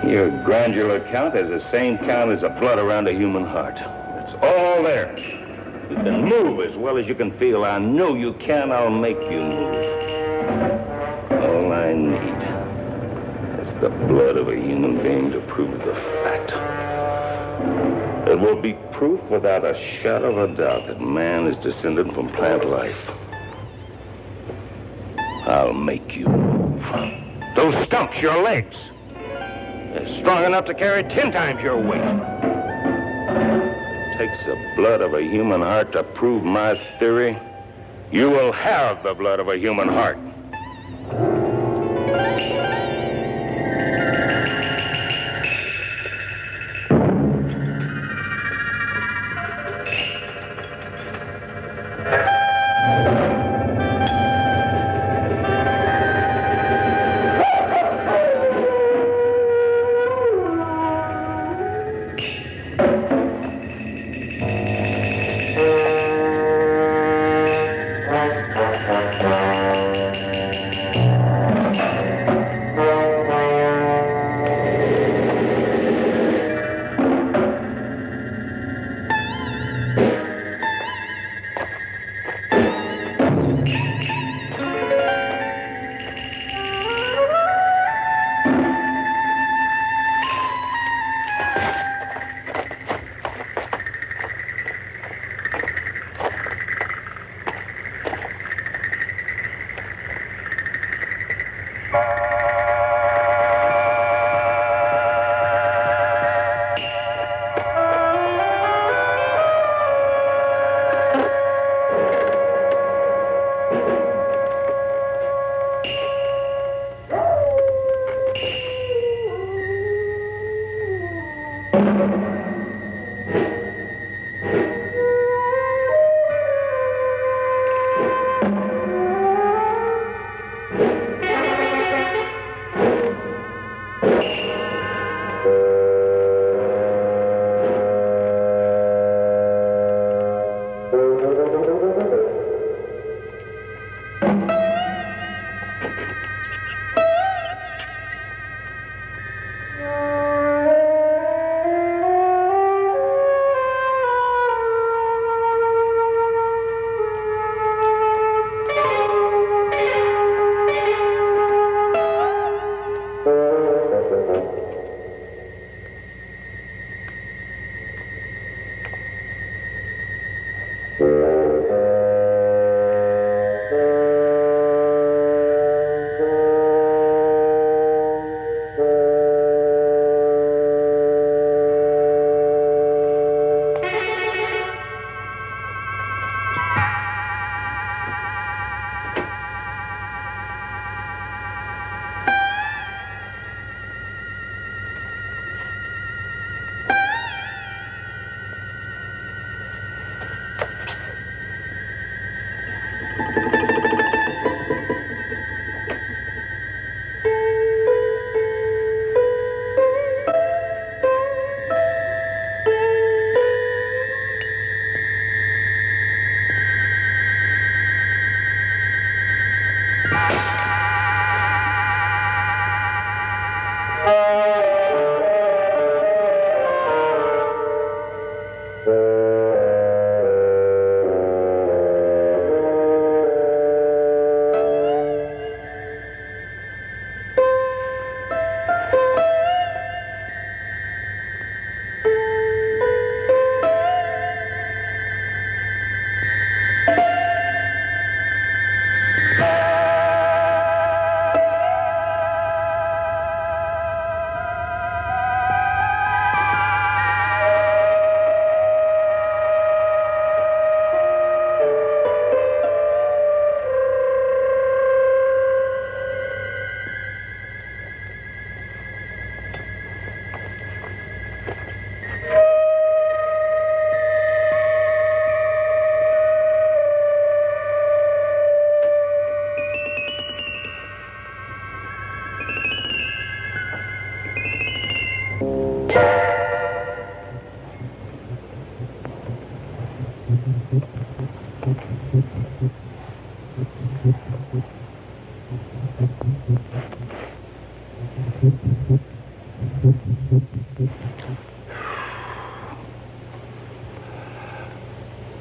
Your glandular count has the same count as the blood around a human heart. It's all there. You can move as well as you can feel. I know you can. I'll make you move. All I need is the blood of a human being to prove the fact. It will be proof without a shadow of a doubt that man is descended from plant life. I'll make you move. Those stumps, your legs. They're strong enough to carry 10 times your weight. It takes the blood of a human heart to prove my theory. You will have the blood of a human heart.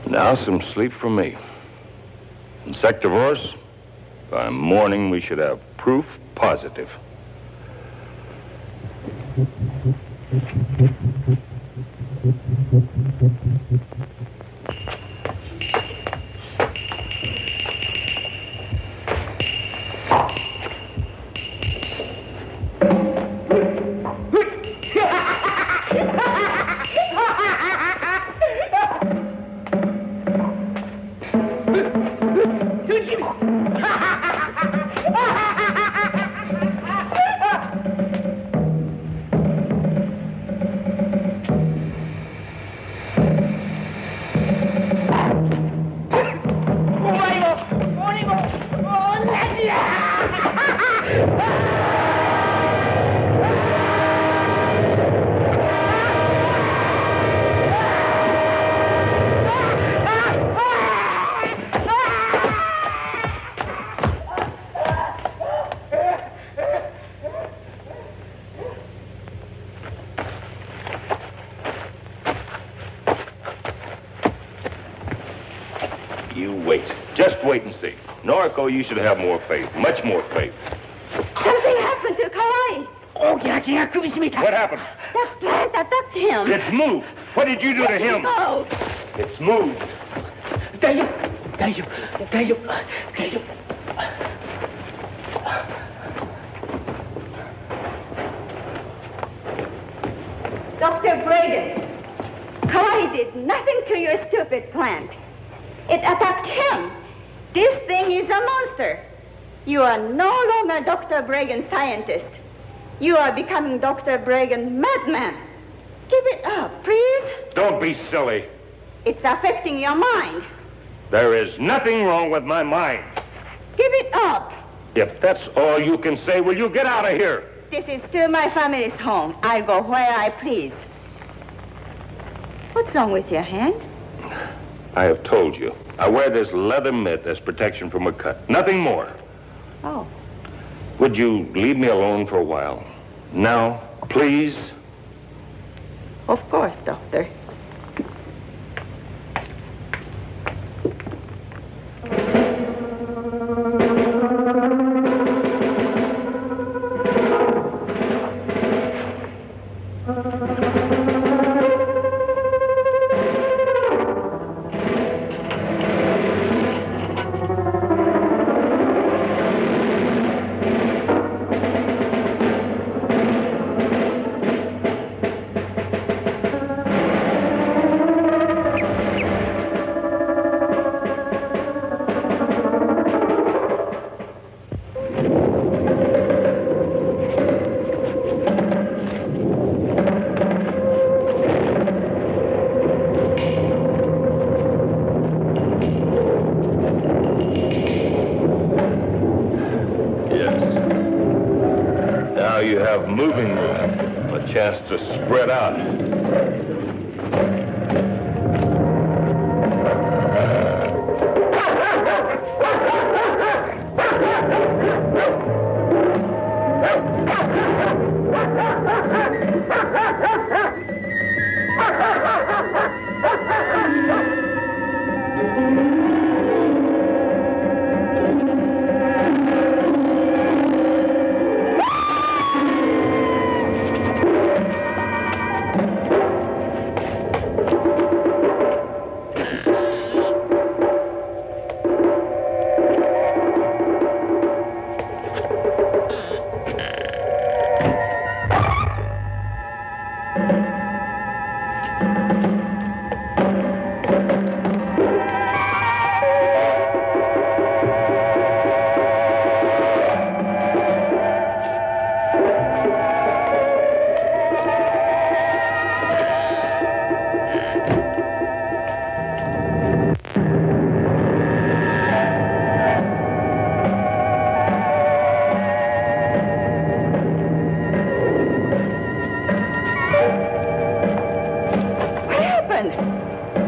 Now some sleep for me. Insectivorous, by morning we should have proof positive. You wait. Just wait and see. Noriko, you should have more faith. Much more faith. Something happened to Kawai. What happened? That plant attacked him. It's moved. What did you do to him? Go. It's moved. Dr. Braden, Kawai did nothing to your stupid plant. It attacked him. This thing is a monster. You are no longer Dr. Bragen's scientist. You are becoming Dr. Bragen madman. Give it up, please. Don't be silly. It's affecting your mind. There is nothing wrong with my mind. Give it up. If that's all you can say, will you get out of here? This is still my family's home. I'll go where I please. What's wrong with your hand? I have told you. I wear this leather mitt as protection from a cut. Nothing more. Oh. Would you leave me alone for a while? Now, please? Of course, Doctor. have moving room, a chance to spread out.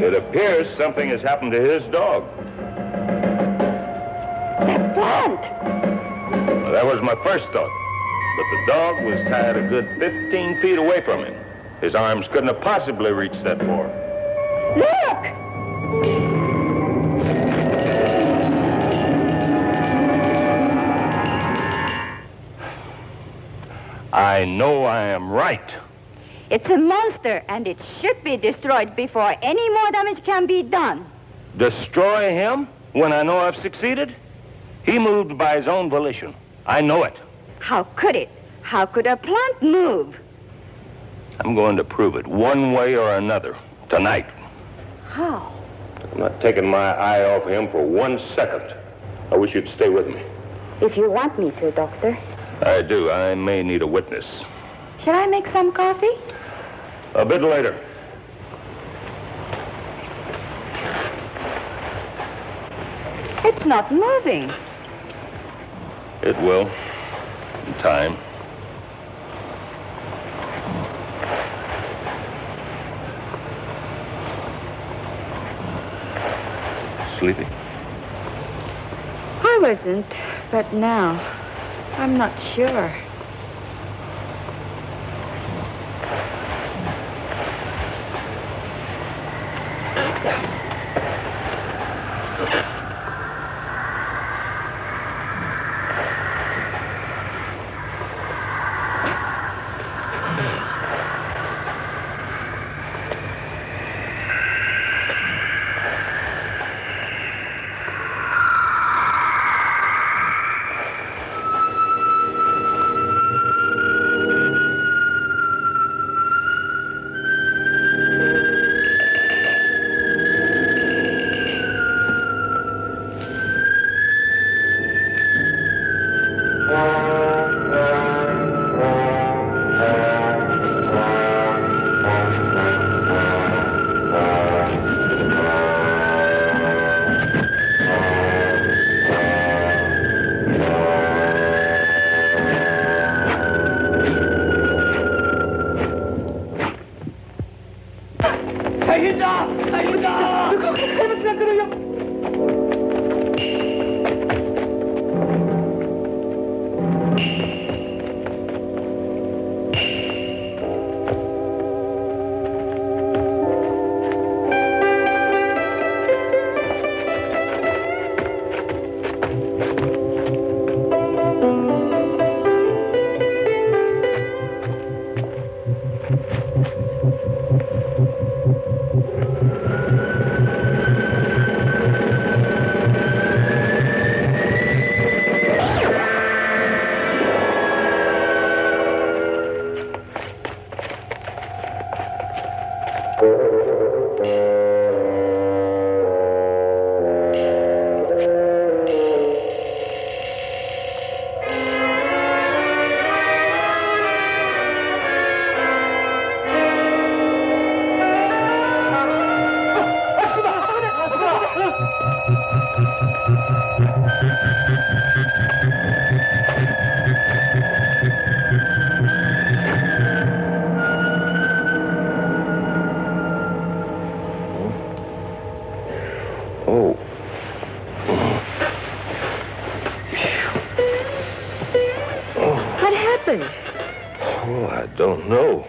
It appears something has happened to his dog. That plant! Well, that was my first thought. But the dog was tied a good 15 feet away from him. His arms couldn't have possibly reached that far. Look! I know I am right. It's a monster, and it should be destroyed before any more damage can be done. Destroy him when I know I've succeeded? He moved by his own volition. I know it. How could it? How could a plant move? I'm going to prove it one way or another tonight. How? I'm not taking my eye off him for 1 second. I wish you'd stay with me. If you want me to, Doctor. I do. I may need a witness. Shall I make some coffee? A bit later. It's not moving. It will. In time. Sleepy? I wasn't, but now I'm not sure. I don't know.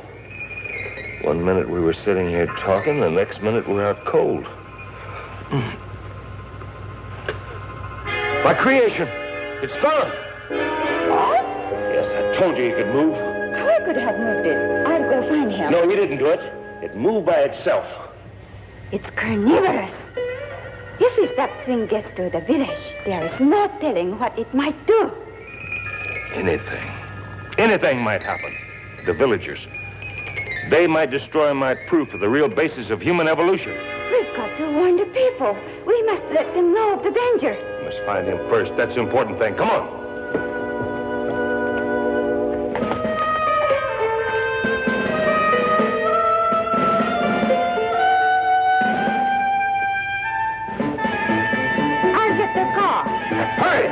One minute we were sitting here talking, the next minute we're out cold. My creation! It's gone! What? Yes, I told you could move. How could have moved it? I'll go find him. No, you didn't do it. It moved by itself. It's carnivorous. If that thing gets to the village, there is no telling what it might do. Anything. Anything might happen. The villagers. They might destroy my proof of the real basis of human evolution. We've got to warn the people. We must let them know of the danger. We must find him first. That's the important thing. Come on. I'll get the car. Hurry!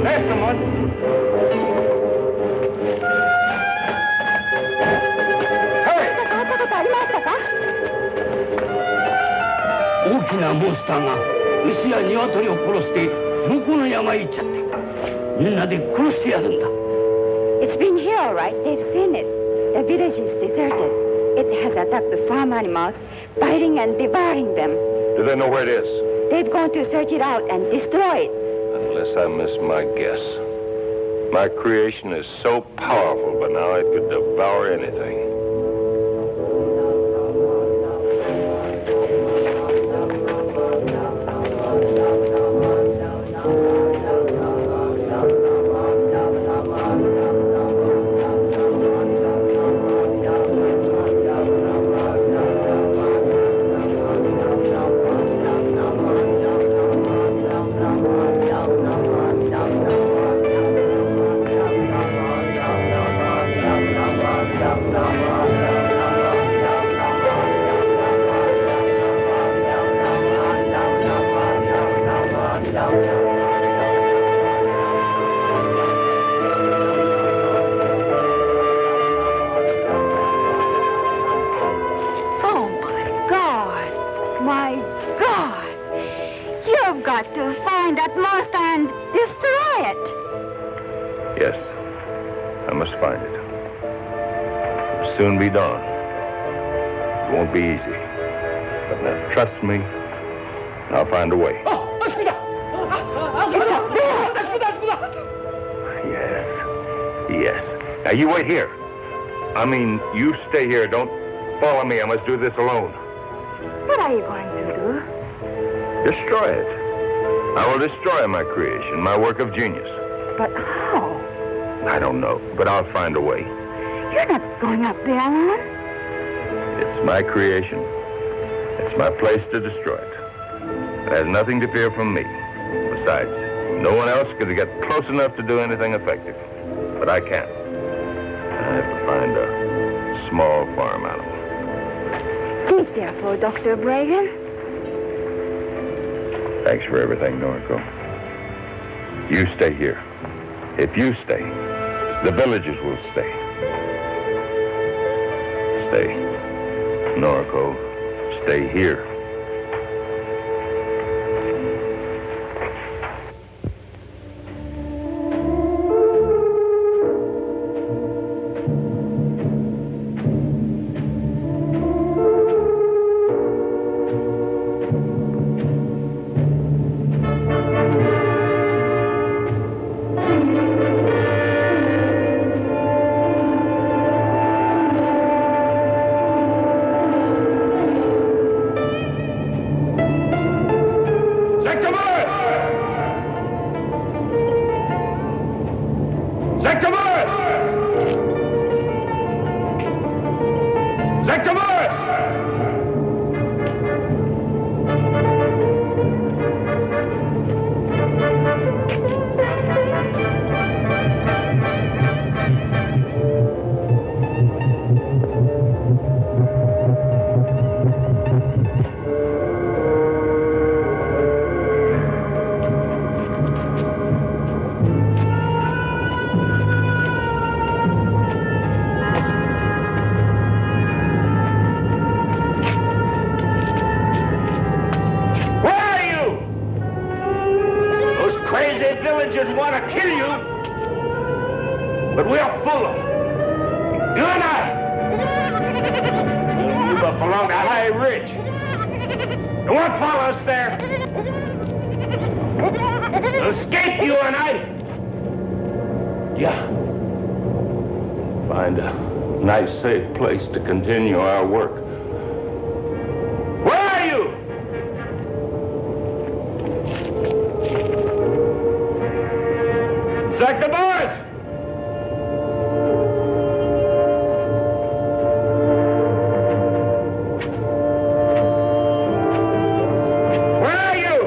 There's someone. Hurry! 変わったことありましたか？大きなモンスターが牛や鶏を殺して向こうの山へ行っちゃってみんなで殺してやるんだ。 It's been here, all right. They've seen it. The village is deserted. It has attacked the farm animals, biting and devouring them. Do they know where it is? They've gone to search it out and destroy it. Unless I miss my guess. My creation is so powerful, but now it could devour anything. Oh, my God. My God. You've got to find that monster and destroy it. Yes, I must find it. It'll soon be dawn. It won't be easy. But now, trust me, I'll find a way. It's up there. Yes. Now, you wait here. I mean, you stay here. Don't follow me. I must do this alone. What are you going to do? Destroy it. I will destroy my creation, my work of genius. But how? I don't know, but I'll find a way. You're not going up there alone. It's my creation. It's my place to destroy it. It has nothing to fear from me. Besides, no one else could get close enough to do anything effective. But I can't. I have to find a small farm animal. Be careful, Dr. Bragan. Thanks for everything, Norco. You stay here. If you stay, the villagers will stay. Stay. Norco, stay here. solo. You and I. We'll move up along the high ridge. You won't follow us there. We'll escape, you and I. Yeah. Find a nice, safe place to continue our work. Where are you? Sector boys! Where are you?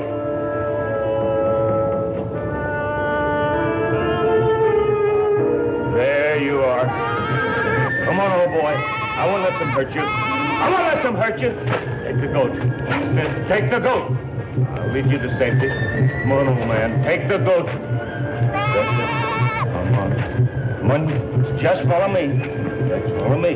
There you are. Come on, old boy. I won't let them hurt you. I won't let them hurt you. Take the goat. I said, take the goat. I'll lead you to safety. Come on, old man. Take the goat. That's it. Come on. Come on. Just follow me. Just follow me.